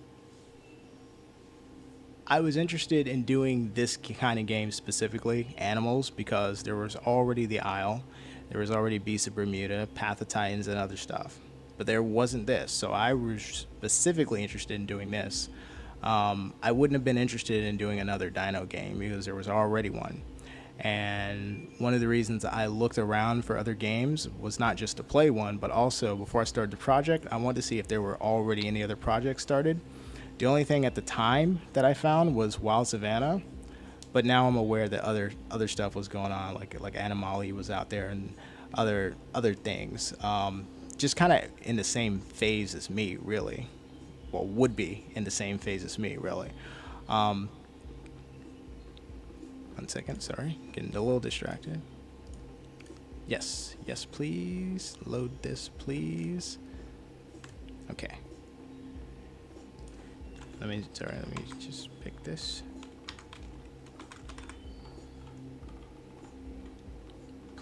I was interested in doing this kind of game specifically, animals, because there was already the Isle, there was already Beasts of Bermuda, Path of Titans, and other stuff. But there wasn't this, so I was specifically interested in doing this. I wouldn't have been interested in doing another dino game because there was already one. And one of the reasons I looked around for other games was not just to play one, but also before I started the project, I wanted to see if there were already any other projects started. The only thing at the time that I found was Wild Savannah, but now I'm aware that other stuff was going on, like Animali was out there and other things. Just kind of in the same phase as me, really. Well, would be in the same phase as me, really. 1 second, sorry. Getting a little distracted. Yes, please. Load this, please. Okay. Let me just pick this.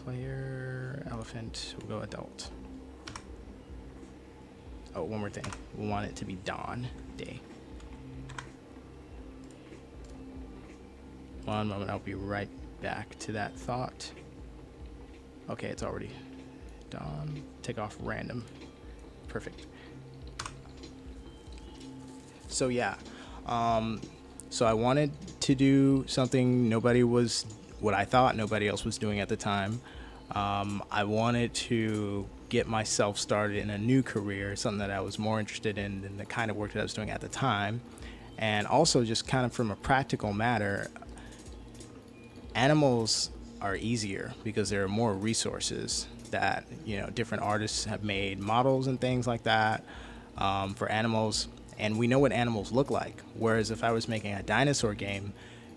Player, elephant, we'll go adult. Oh, one more thing. We want it to be dawn day. One moment, I'll be right back to that thought. Okay, it's already dawn. Take off random. Perfect. So yeah, so I wanted to do something what I thought nobody else was doing at the time. I wanted to get myself started in a new career, something that I was more interested in than the kind of work that I was doing at the time. And also just kind of from a practical matter, animals are easier because there are more resources that, different artists have made models and things like that for animals. And we know what animals look like. Whereas if I was making a dinosaur game,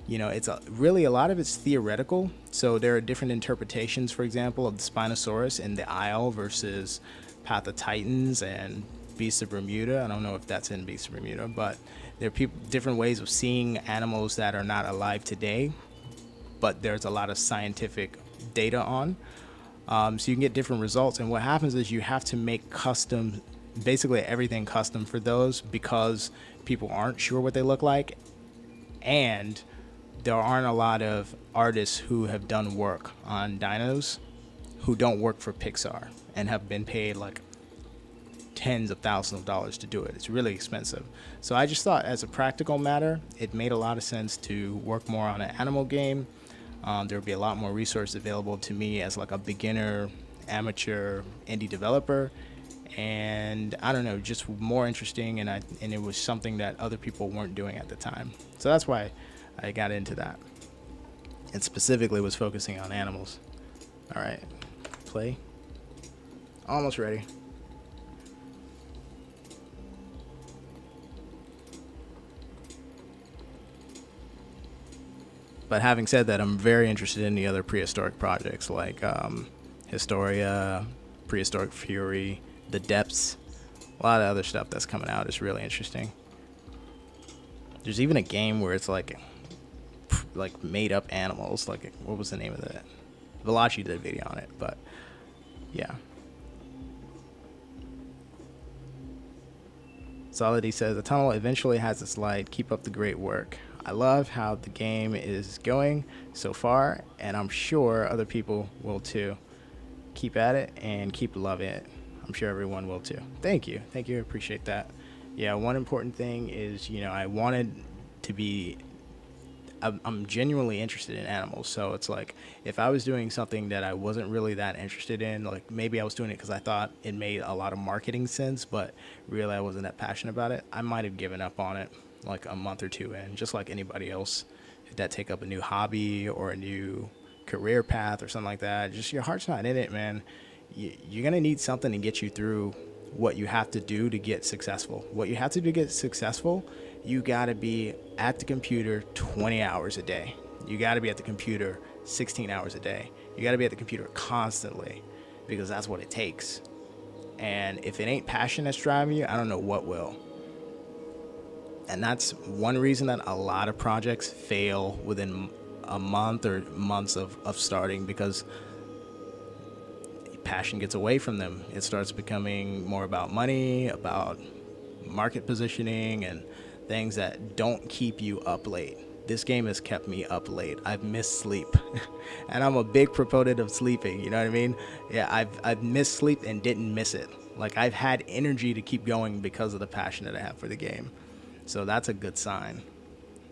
it's really a lot of it's theoretical. So there are different interpretations, for example, of the Spinosaurus in the Isle versus Path of Titans and Beasts of Bermuda. I don't know if that's in Beasts of Bermuda, but there are different ways of seeing animals that are not alive today, but there's a lot of scientific data on. So you can get different results. And what happens is you have to make basically everything custom for those because people aren't sure what they look like. And there aren't a lot of artists who have done work on dinos who don't work for Pixar and have been paid like tens of thousands of dollars to do it. It's really expensive. So I just thought, as a practical matter, it made a lot of sense to work more on an animal game. There would be a lot more resources available to me as like a beginner, amateur indie developer, and I don't know, just more interesting. And it was something that other people weren't doing at the time. So that's why I got into that, and specifically was focusing on animals. All right, play. Almost ready. But having said that, I'm very interested in the other prehistoric projects like Historia, Prehistoric Fury, The Depths. A lot of other stuff that's coming out is really interesting. There's even a game where it's like made up animals. Like, what was the name of that? Veloci did a video on it, but yeah. Solidity says, the tunnel eventually has its light. Keep up the great work. I love how the game is going so far, and I'm sure other people will too. Keep at it and keep loving it. I'm sure everyone will too. Thank you. Thank you. I appreciate that. Yeah, one important thing is, I wanted to be I'm genuinely interested in animals. So it's like, if I was doing something that I wasn't really that interested in, like maybe I was doing it because I thought it made a lot of marketing sense, but really I wasn't that passionate about it, I might have given up on it like a month or two in, just like anybody else that take up a new hobby or a new career path or something like that. Just your heart's not in it, man. You're going to need something to get you through what you have to do to get successful. What you have to do to get successful, you got to be at the computer 20 hours a day. You got to be at the computer 16 hours a day. You got to be at the computer constantly, because that's what it takes. And if it ain't passion that's driving you, I don't know what will. And that's one reason that a lot of projects fail within a month or months of starting, because passion gets away from them. It starts becoming more about money, about market positioning, and things that don't keep you up late. This game has kept me up late. I've missed sleep. And I'm a big proponent of sleeping, you know what I mean? Yeah, I've missed sleep and didn't miss it. Like, I've had energy to keep going because of the passion that I have for the game. So that's a good sign.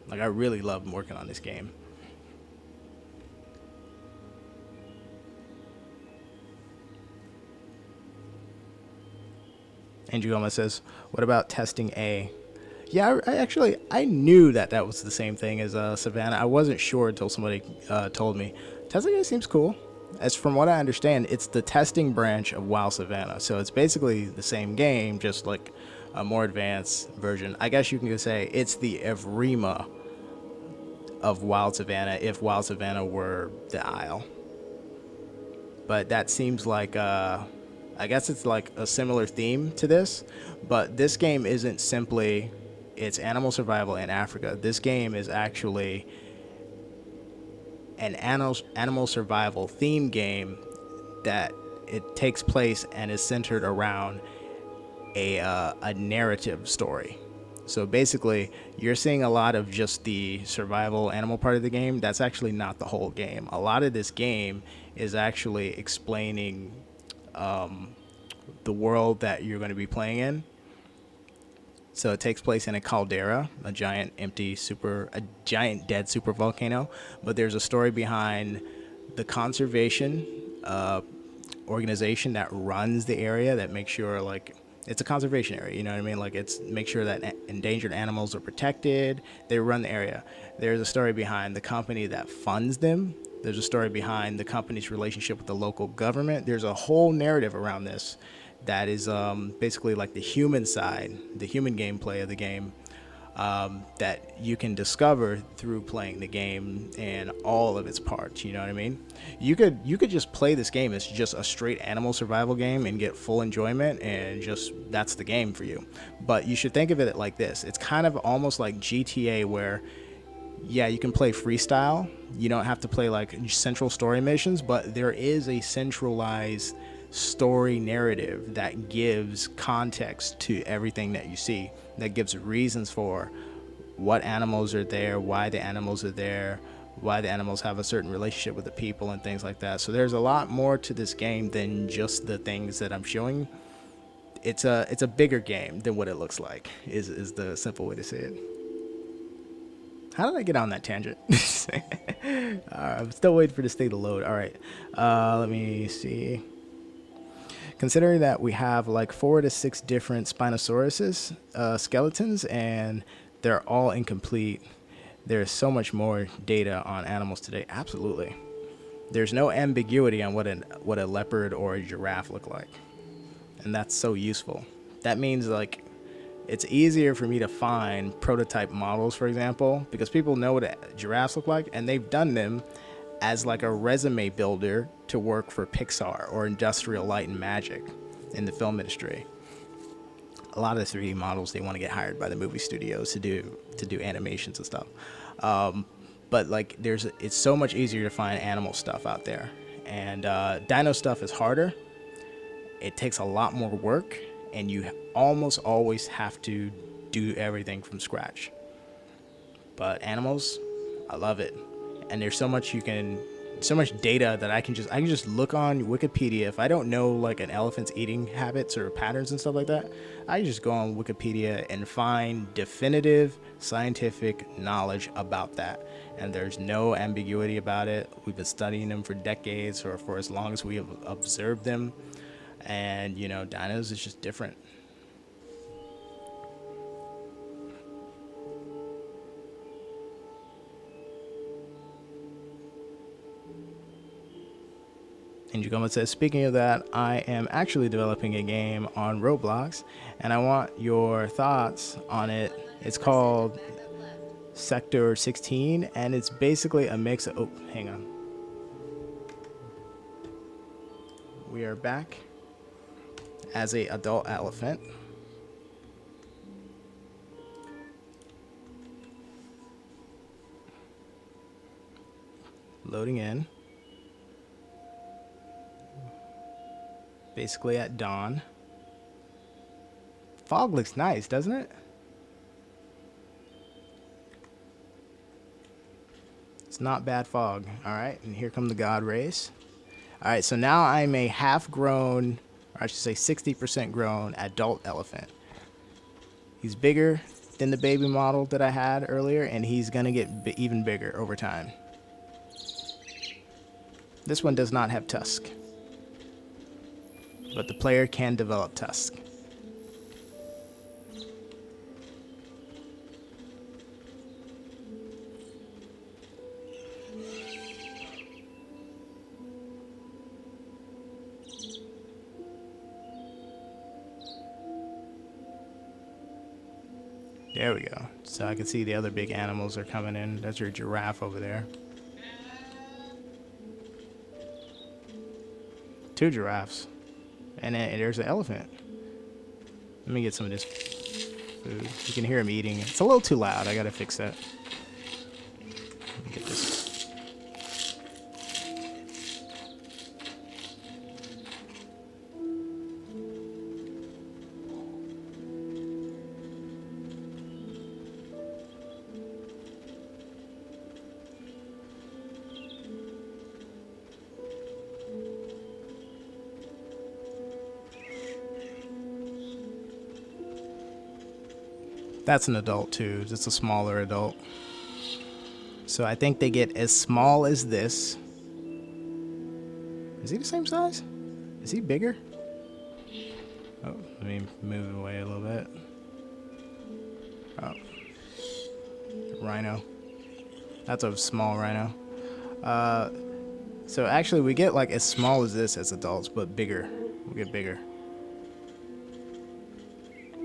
Like, I really love working on this game. Andrew Gomez says, what about testing A? Yeah, I knew that was the same thing as Savannah. I wasn't sure until somebody told me. Testing A seems cool. As from what I understand, it's the testing branch of WoW Savannah. So it's basically the same game, just like a more advanced version. I guess you can say it's the Evrima of Wild Savannah, if Wild Savannah were the Isle. But that seems like I guess it's like a similar theme to this, but this game isn't simply, it's animal survival in Africa. This game is actually an animal survival theme game that it takes place and is centered around a narrative story. So basically, you're seeing a lot of just the survival animal part of the game. That's actually not the whole game. A lot of this game is actually explaining the world that you're going to be playing in. So it takes place in a caldera, a giant dead super volcano. But there's a story behind the conservation organization that runs the area, that makes sure, like, it's a conservation area, you know what I mean? Like, it's make sure that endangered animals are protected. They run the area. There's a story behind the company that funds them. There's a story behind the company's relationship with the local government. There's a whole narrative around this that is basically like the human side, the human gameplay of the game, that you can discover through playing the game and all of its parts. You know what I mean? You could just play this game as just a straight animal survival game and get full enjoyment, and just that's the game for you. But you should think of it like this. It's kind of almost like GTA, where yeah, you can play freestyle. You don't have to play like central story missions, but there is a centralized story narrative that gives context to everything that you see, that gives reasons for what animals are there, why the animals are there, why the animals have a certain relationship with the people, and things like that. So there's a lot more to this game than just the things that I'm showing. it's a bigger game than what it looks like. Is the simple way to say it. How did I get on that tangent? I'm still waiting for this thing to load. All right, let me see. Considering that we have like 4 to 6 different Spinosauruses skeletons, and they're all incomplete, there's so much more data on animals today. Absolutely, there's no ambiguity on what a leopard or a giraffe look like, and that's so useful. That means like it's easier for me to find prototype models, for example, because people know what giraffes look like, and they've done them as like a resume builder to work for Pixar or Industrial Light and Magic in the film industry. A lot of the 3D models, they want to get hired by the movie studios to do animations and stuff. But like it's so much easier to find animal stuff out there, and dino stuff is harder. It takes a lot more work, and you almost always have to do everything from scratch. But animals, I love it. And there's so much data that I can just look on Wikipedia. If I don't know like an elephant's eating habits or patterns and stuff like that, I can just go on Wikipedia and find definitive scientific knowledge about that. And there's no ambiguity about it. We've been studying them for decades, or for as long as we have observed them. And dinos is just different. And Jugoma says, speaking of that, I am actually developing a game on Roblox, and I want your thoughts on it. It's called Sector 16, and it's basically a mix of... Oh, hang on. We are back as a adult elephant. Loading in. Basically at dawn. Fog looks nice, doesn't it? It's not bad fog. All right, and here come the god rays. All right, so now I'm a half-grown, or I should say 60% grown adult elephant. He's bigger than the baby model that I had earlier, and he's gonna get even bigger over time. This one does not have tusk, but the player can develop tusk. There we go. So I can see the other big animals are coming in. That's your giraffe over there. 2 giraffes. And then there's an elephant. Let me get some of this food. You can hear him eating. It's a little too loud. I gotta fix that. Let me get this. That's an adult too, just a smaller adult. So I think they get as small as this. Is he the same size? Is he bigger? Oh, let me move away a little bit. Oh. Rhino. That's a small rhino. So actually we get like as small as this as adults, but bigger. We get bigger.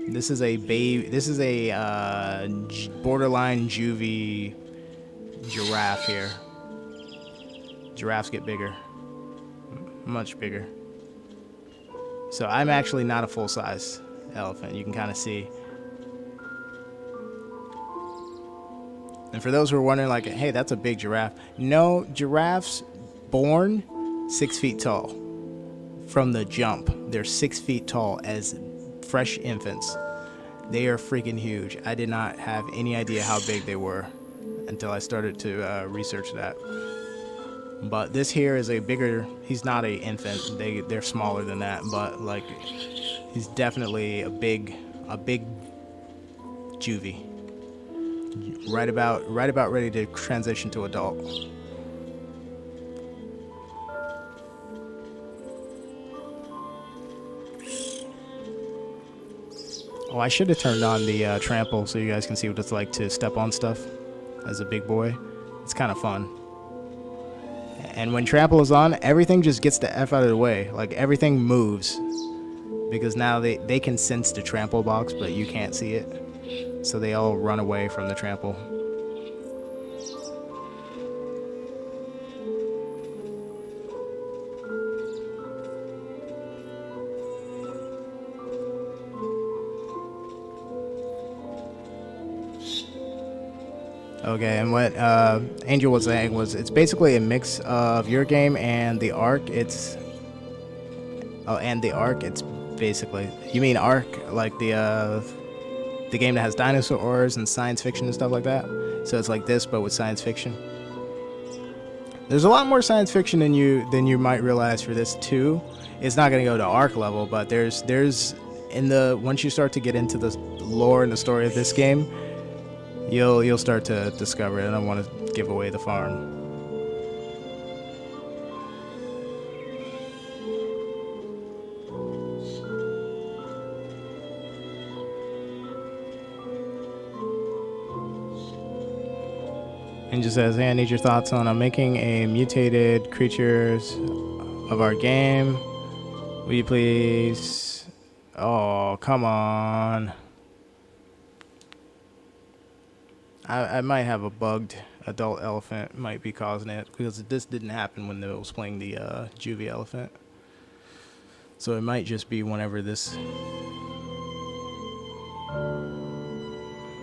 This is a baby. This is a borderline juvie giraffe here. Giraffes get bigger, much bigger. So I'm actually not a full-size elephant. You can kind of see. And for those who are wondering, like, hey, that's a big giraffe. No, giraffes born 6 feet tall. From the jump, they're 6 feet tall as fresh infants. They are freaking huge. I did not have any idea how big they were until I started to research that. But this here is a bigger, he's not an infant. They're smaller than that, but like He's definitely a big juvie. Right about ready to transition to adult. Oh, I should have turned on the trample so you guys can see what it's like to step on stuff as a big boy. It's kind of fun. And when trample is on, everything just gets the F out of the way. Like everything moves because now they can sense the trample box, but you can't see it. So they all run away from the trample. Okay, and what Angel was saying was it's basically a mix of your game and the Ark. And the Ark. It's basically you mean Ark like the game that has dinosaurs and science fiction and stuff like that. So it's like this, but with science fiction. There's a lot more science fiction than you might realize for this too. It's not gonna go to Ark level, but there's in the once you start to get into the lore and the story of this game, you'll start to discover it. I don't want to give away the farm. And just says, hey, I need your thoughts on making a mutated creatures of our game. Will you please? Oh, come on. I might have a bugged adult elephant, might be causing it, because this didn't happen when it was playing the juvie elephant. So it might just be whenever this...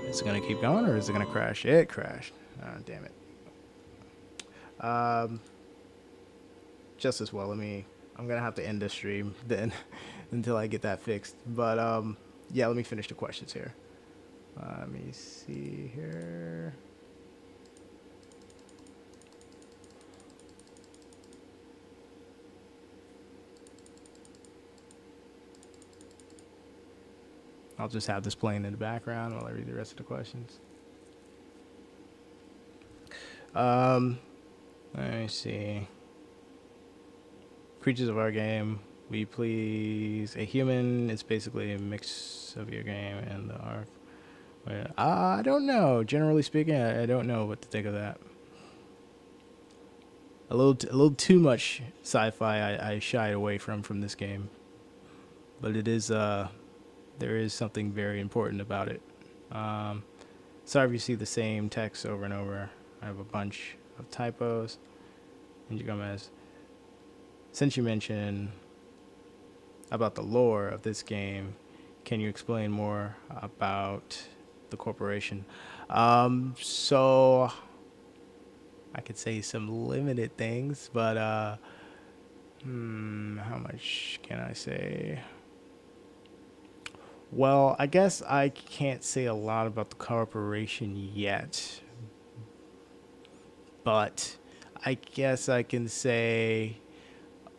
Is it going to keep going, or is it going to crash? It crashed. Oh, damn it. Just as well, I'm going to have to end this stream then until I get that fixed. But, yeah, let me finish the questions here. Let me see here. I'll just have this playing in the background while I read the rest of the questions. Let me see. Creatures of our game, will you please? A human is basically a mix of your game and the Ark. I don't know. Generally speaking, I don't know what to think of that. A little too much sci-fi. I shied away from this game, but it is there is something very important about it. Sorry if you see the same text over and over. I have a bunch of typos. And you come as, since you mentioned about the lore of this game, can you explain more about the corporation? So I could say some limited things, but how much can I say? Well, I guess I can't say a lot about the corporation yet, but I guess I can say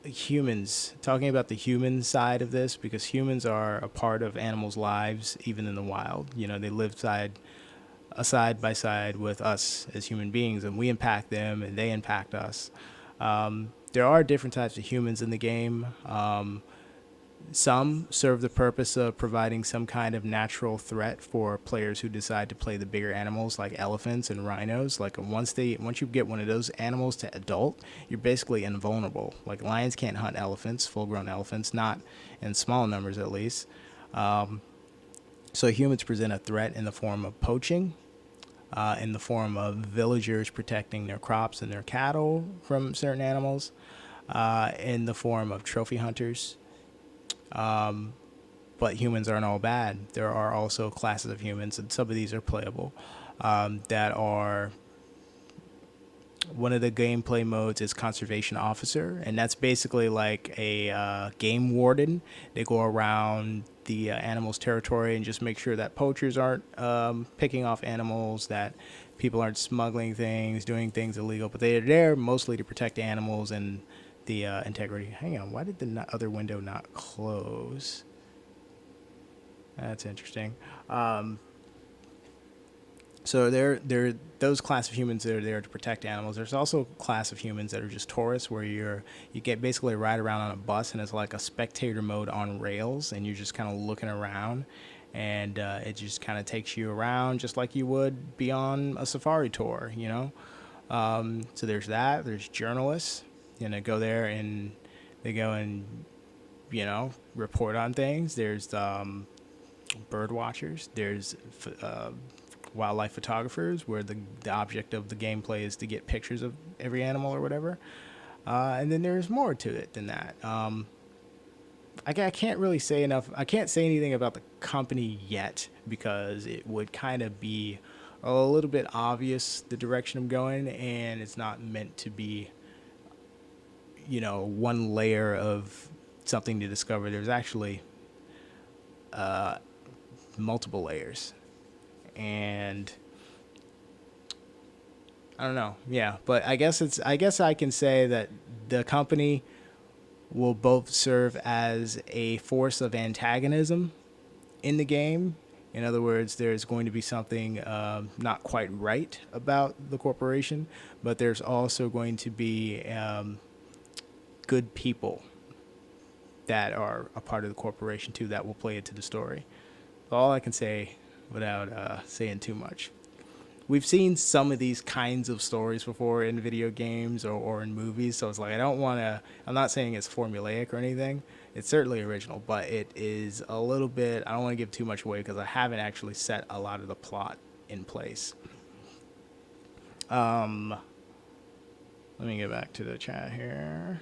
humans, talking about the human side of this, because humans are a part of animals' lives, even in the wild. You know, they live side by side with us as human beings, and we impact them and they impact us. There are different types of humans in the game. Some serve the purpose of providing some kind of natural threat for players who decide to play the bigger animals like elephants and rhinos. Like once you get one of those animals to adult, you're basically invulnerable. Like lions can't hunt elephants, full-grown elephants, not in small numbers at least. So humans present a threat in the form of poaching, in the form of villagers protecting their crops and their cattle from certain animals, in the form of trophy hunters. But humans aren't all bad. There are also classes of humans, and some of these are playable, that are... One of the gameplay modes is Conservation Officer, and that's basically like a game warden. They go around the animal's territory and just make sure that poachers aren't picking off animals, that people aren't smuggling things, doing things illegal. But they're there mostly to protect the animals and the integrity. Hang on, why did the other window not close? That's interesting. Um, so there those class of humans that are there to protect animals. There's also a class of humans that are just tourists, where you get basically a ride around on a bus, and it's like a spectator mode on rails, and you're just kind of looking around, and it just kind of takes you around just like you would be on a safari tour, you know. So there's that. There's journalists, go there and they go and report on things. There's bird watchers. There's wildlife photographers, where the object of the gameplay is to get pictures of every animal or whatever. And then there's more to it than that. I can't really say enough. I can't say anything about the company yet because it would kind of be a little bit obvious the direction I'm going, and it's not meant to be, one layer of something to discover. There's actually multiple layers, and I don't know. Yeah, but I guess I can say that the company will both serve as a force of antagonism in the game. In other words, there's going to be something not quite right about the corporation, but there's also going to be good people that are a part of the corporation too that will play into the story. All I can say without saying too much. We've seen some of these kinds of stories before in video games or in movies, so it's like I'm not saying it's formulaic or anything. It's certainly original, but it is a little bit, I don't want to give too much away because I haven't actually set a lot of the plot in place. Um, Let me get back to the chat here.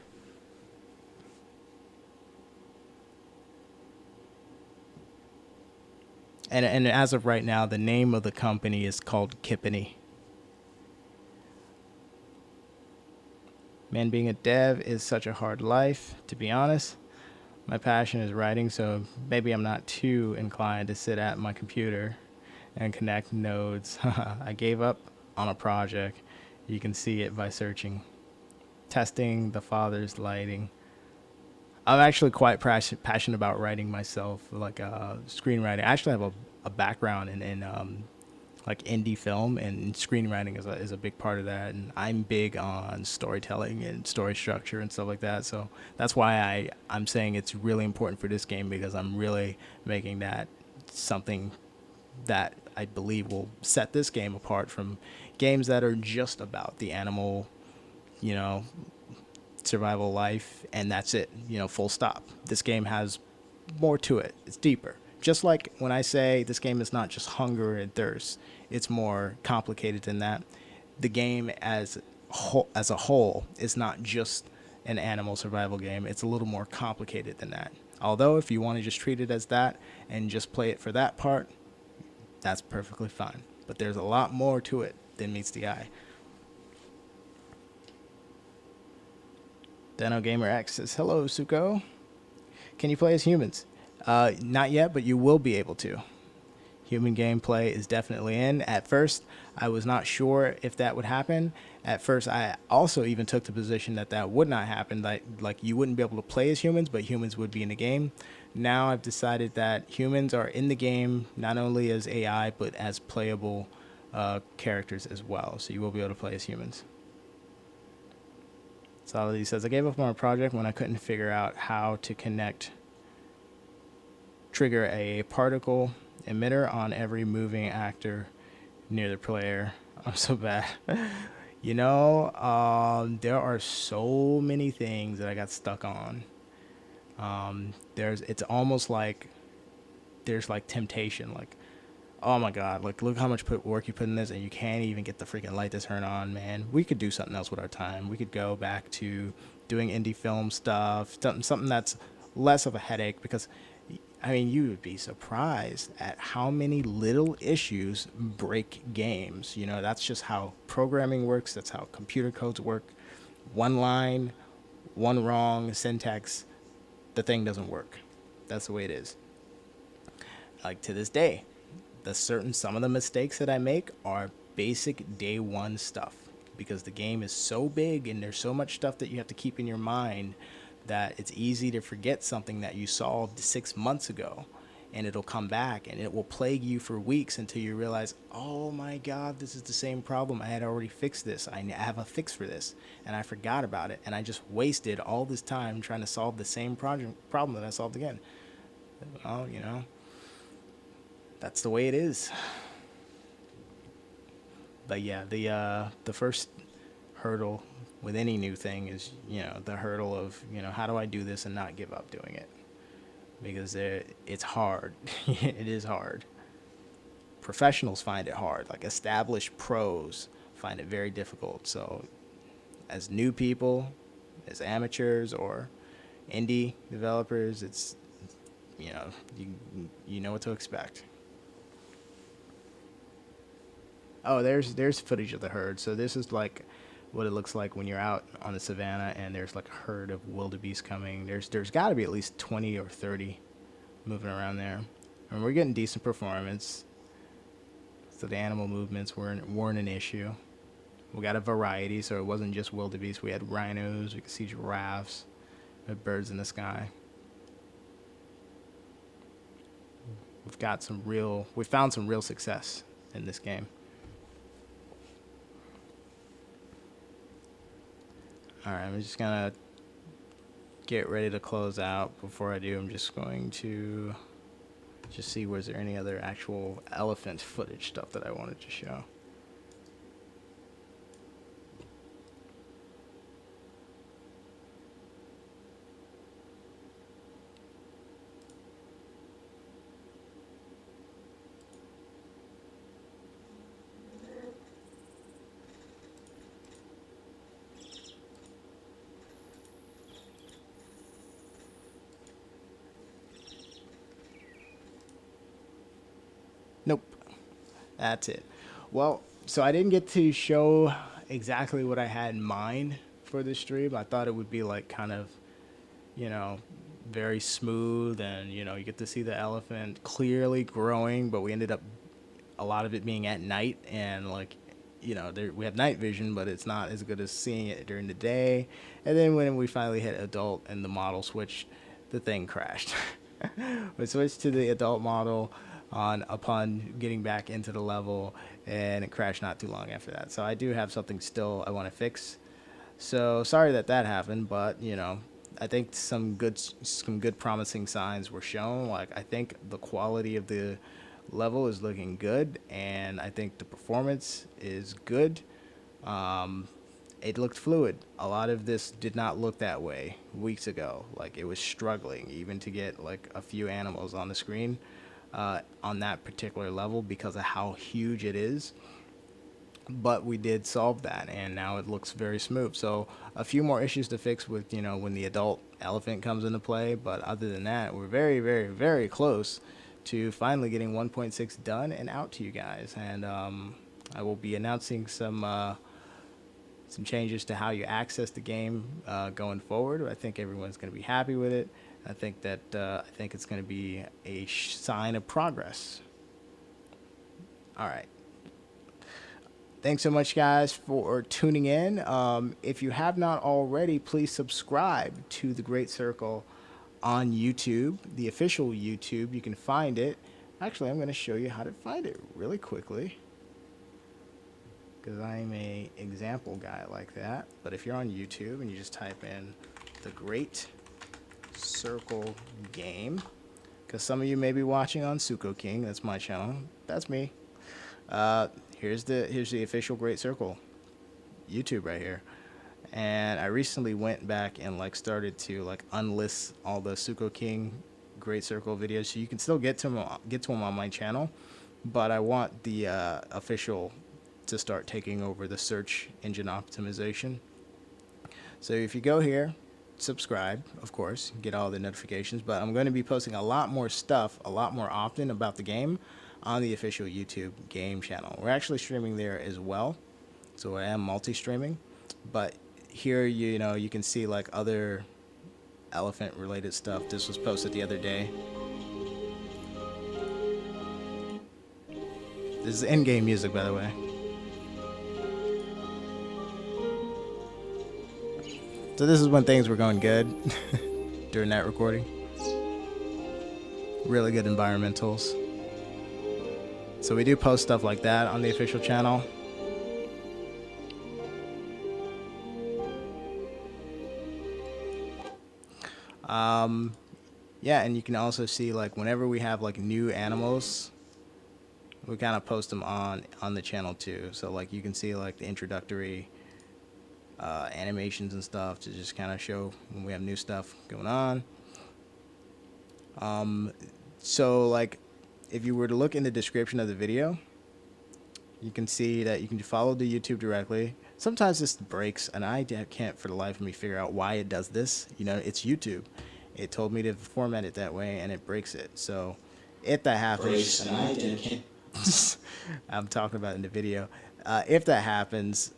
And as of right now, the name of the company is called Kippany. Man, being a dev is such a hard life, to be honest. My passion is writing, so maybe I'm not too inclined to sit at my computer and connect nodes. I gave up on a project. You can see it by searching. Testing the father's lighting. I'm actually quite passionate about writing myself, like screenwriting. I actually have a background in like indie film, and screenwriting is a big part of that. And I'm big on storytelling and story structure and stuff like that. So that's why I'm saying it's really important for this game, because I'm really making that something that I believe will set this game apart from games that are just about the animal, you know, survival life, and that's it, full stop. This game has more to it. It's deeper. Just like when I say this game is not just hunger and thirst, it's more complicated than that. The game as a whole is not just an animal survival game. It's a little more complicated than that. Although if you want to just treat it as that and just play it for that part, that's perfectly fine. But there's a lot more to it than meets the eye. Deno Gamer X says, "Hello, Suko. Can you play as humans?" Not yet, but you will be able to. Human gameplay is definitely in. At first, I was not sure if that would happen. At first, I also even took the position that that would not happen. Like you wouldn't be able to play as humans, but humans would be in the game. Now I've decided that humans are in the game, not only as AI, but as playable characters as well. So you will be able to play as humans. Solidity says, "I gave up on a project when I couldn't figure out how to trigger a particle emitter on every moving actor near the player." I'm so bad. There are so many things that I got stuck on. It's almost like there's like temptation, like, oh my god, like look how much work you put in this, and you can't even get the freaking light to turn on, man. We could do something else with our time. We could go back to doing indie film stuff, something that's less of a headache, because I mean, you would be surprised at how many little issues break games. That's just how programming works. That's how computer codes work. One line, one wrong syntax, the thing doesn't work. That's the way it is. Like to this day, some of the mistakes that I make are basic day one stuff, because the game is so big and there's so much stuff that you have to keep in your mind that it's easy to forget something that you solved 6 months ago. and it'll come back and it will plague you for weeks until you realize, oh my God, this is the same problem. I had already fixed this. I have a fix for this, and I forgot about it, and I just wasted all this time trying to solve the same problem that I solved again. Well, that's the way it is. But yeah, the first hurdle with any new thing is, the hurdle of, how do I do this and not give up doing it? Because it's hard. It is hard. Professionals find it hard. Like established pros find it very difficult. So as new people, as amateurs or indie developers, it's, you know what to expect. Oh, there's footage of the herd. So this is like what it looks like when you're out on the savannah and there's like a herd of wildebeest coming. There's got to be at least 20 or 30 moving around there, and we're getting decent performance. So the animal movements weren't an issue. We got a variety, so it wasn't just wildebeest. We had rhinos. We could see giraffes. We had birds in the sky. We found some real success in this game. All right, I'm just gonna get ready to close out. Before I do, I'm just going to just see, was there any other actual elephant footage stuff that I wanted to show? Nope. That's it. Well, so I didn't get to show exactly what I had in mind for this stream. I thought it would be like kind of, you know, very smooth, and you get to see the elephant clearly growing, but we ended up a lot of it being at night, and like, we have night vision, but it's not as good as seeing it during the day. And then when we finally hit adult and the model switched, the thing crashed. We switched to the adult model upon getting back into the level, and it crashed not too long after that. So I do have something still I want to fix. So sorry that happened, but I think some good promising signs were shown. Like, I think the quality of the level is looking good, and I think the performance is good. It looked fluid. A lot of this did not look that way weeks ago. Like, it was struggling even to get like a few animals on the screen on that particular level because of how huge it is. But we did solve that, and now it looks very smooth. So a few more issues to fix with, when the adult elephant comes into play. But other than that, we're very, very, very close to finally getting 1.6 done and out to you guys. And I will be announcing some changes to how you access the game going forward. I think everyone's going to be happy with it. I think it's going to be a sign of progress. All right. Thanks so much, guys, for tuning in. If you have not already, please subscribe to The Great Circle on YouTube, the official YouTube. You can find it. Actually, I'm going to show you how to find it really quickly, because I'm a example guy like that. But if you're on YouTube and you just type in The Great Circle Game, because some of you may be watching on Suko King, that's my channel, that's me. Here's the official Great Circle YouTube right here. And I recently went back and like started to like unlist all the Suko King Great Circle videos, so you can still get to them on my channel, but I want the official to start taking over the search engine optimization. So if you go here, subscribe, of course, get all the notifications, but I'm going to be posting a lot more stuff a lot more often about the game on the official YouTube game channel. We're actually streaming there as well, so I am multi-streaming. But here, you can see like other elephant related stuff. This was posted the other day. This is in-game music, by the way. So this is when things were going good during that recording. Really good environmentals. So we do post stuff like that on the official channel. Yeah, and you can also see like whenever we have like new animals, we kind of post them on the channel too. So like you can see like the introductory animations and stuff to just kind of show when we have new stuff going on. So like if you were to look in the description of the video, you can see that you can follow the YouTube directly. Sometimes this breaks, and I can't for the life of me figure out why it does this. You know, it's YouTube. It told me to format it that way, and it breaks it. So if that happens, and I can't. I'm talking about it in the video. If that happens,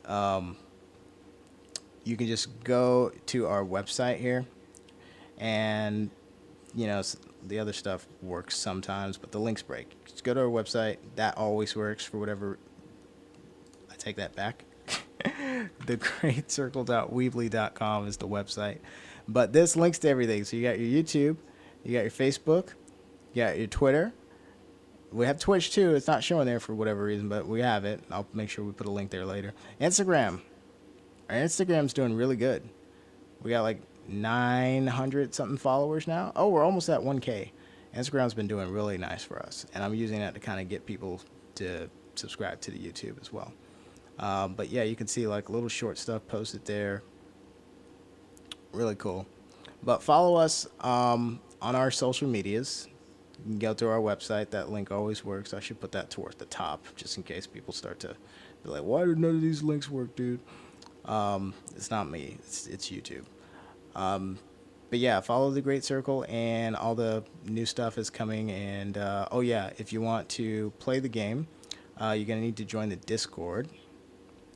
you can just go to our website here, and you know the other stuff works sometimes, but the links break. Just go to our website. That always works for whatever. I take that back. thegreatcircle.weebly.com is the website, but this links to everything. So you got your YouTube, you got your Facebook, you got your Twitter. We have Twitch too. It's not showing there for whatever reason, but we have it. I'll make sure we put a link there later. Instagram. Our Instagram's doing really good. We got like 900 something followers now. Oh, we're almost at 1K. Instagram's been doing really nice for us, and I'm using that to kind of get people to subscribe to the YouTube as well. But yeah, you can see like little short stuff posted there. Really cool. But follow us on our social medias. You can go to our website. That link always works. I should put that towards the top just in case people start to be like, why did none of these links work, dude? It's not me. It's YouTube. But yeah, follow the Great Circle, and all the new stuff is coming. And oh yeah, if you want to play the game, you're gonna need to join the Discord.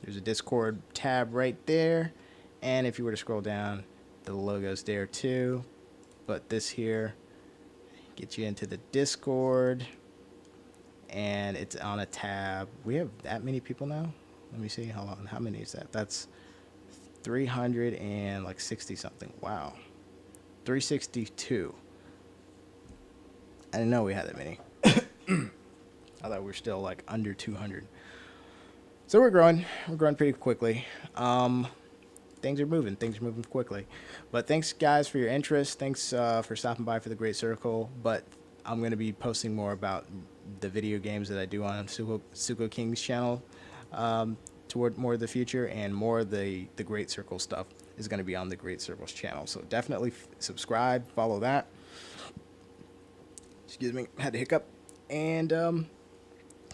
There's a Discord tab right there, and if you were to scroll down, the logo's there too. But this here gets you into the Discord, and it's on a tab. We have that many people now. Let me see. Hold on. How many is that? That's 360 something. Wow. 362. I didn't know we had that many. I thought we were still like under 200. So we're growing. We're growing pretty quickly. Things are moving. Things are moving quickly. But thanks, guys, for your interest. Thanks for stopping by for the Great Circle. But I'm going to be posting more about the video games that I do on Suko King's channel toward more of the future, and more of the Great Circle stuff is going to be on the Great Circle's channel. So definitely subscribe, follow that. Excuse me, had a hiccup. And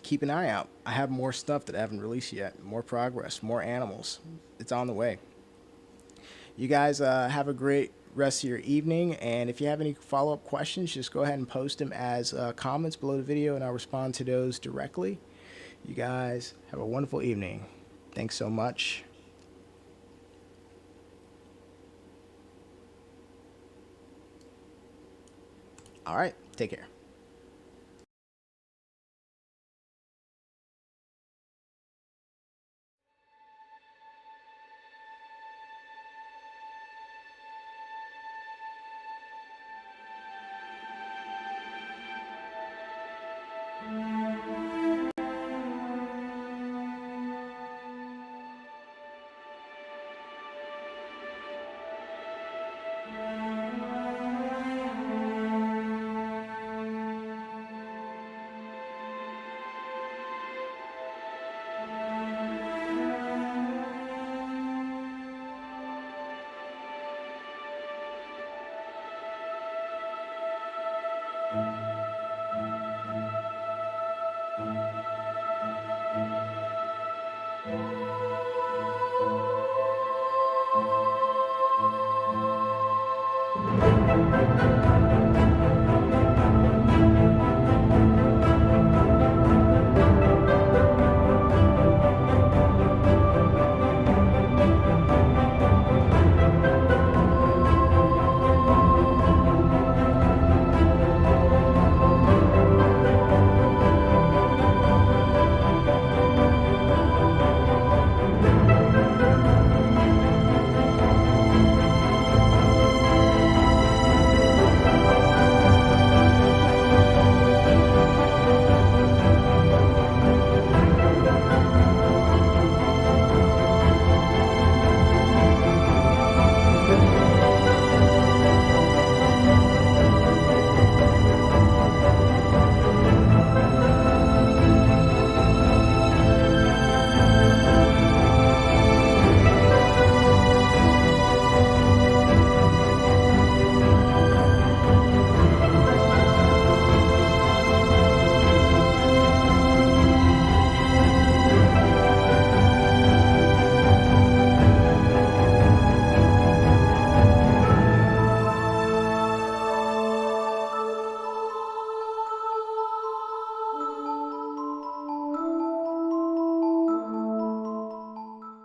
keep an eye out. I have more stuff that I haven't released yet. More progress, more animals. It's on the way. You guys have a great rest of your evening. And if you have any follow-up questions, just go ahead and post them as comments below the video, and I'll respond to those directly. You guys have a wonderful evening. Thanks so much. All right, take care.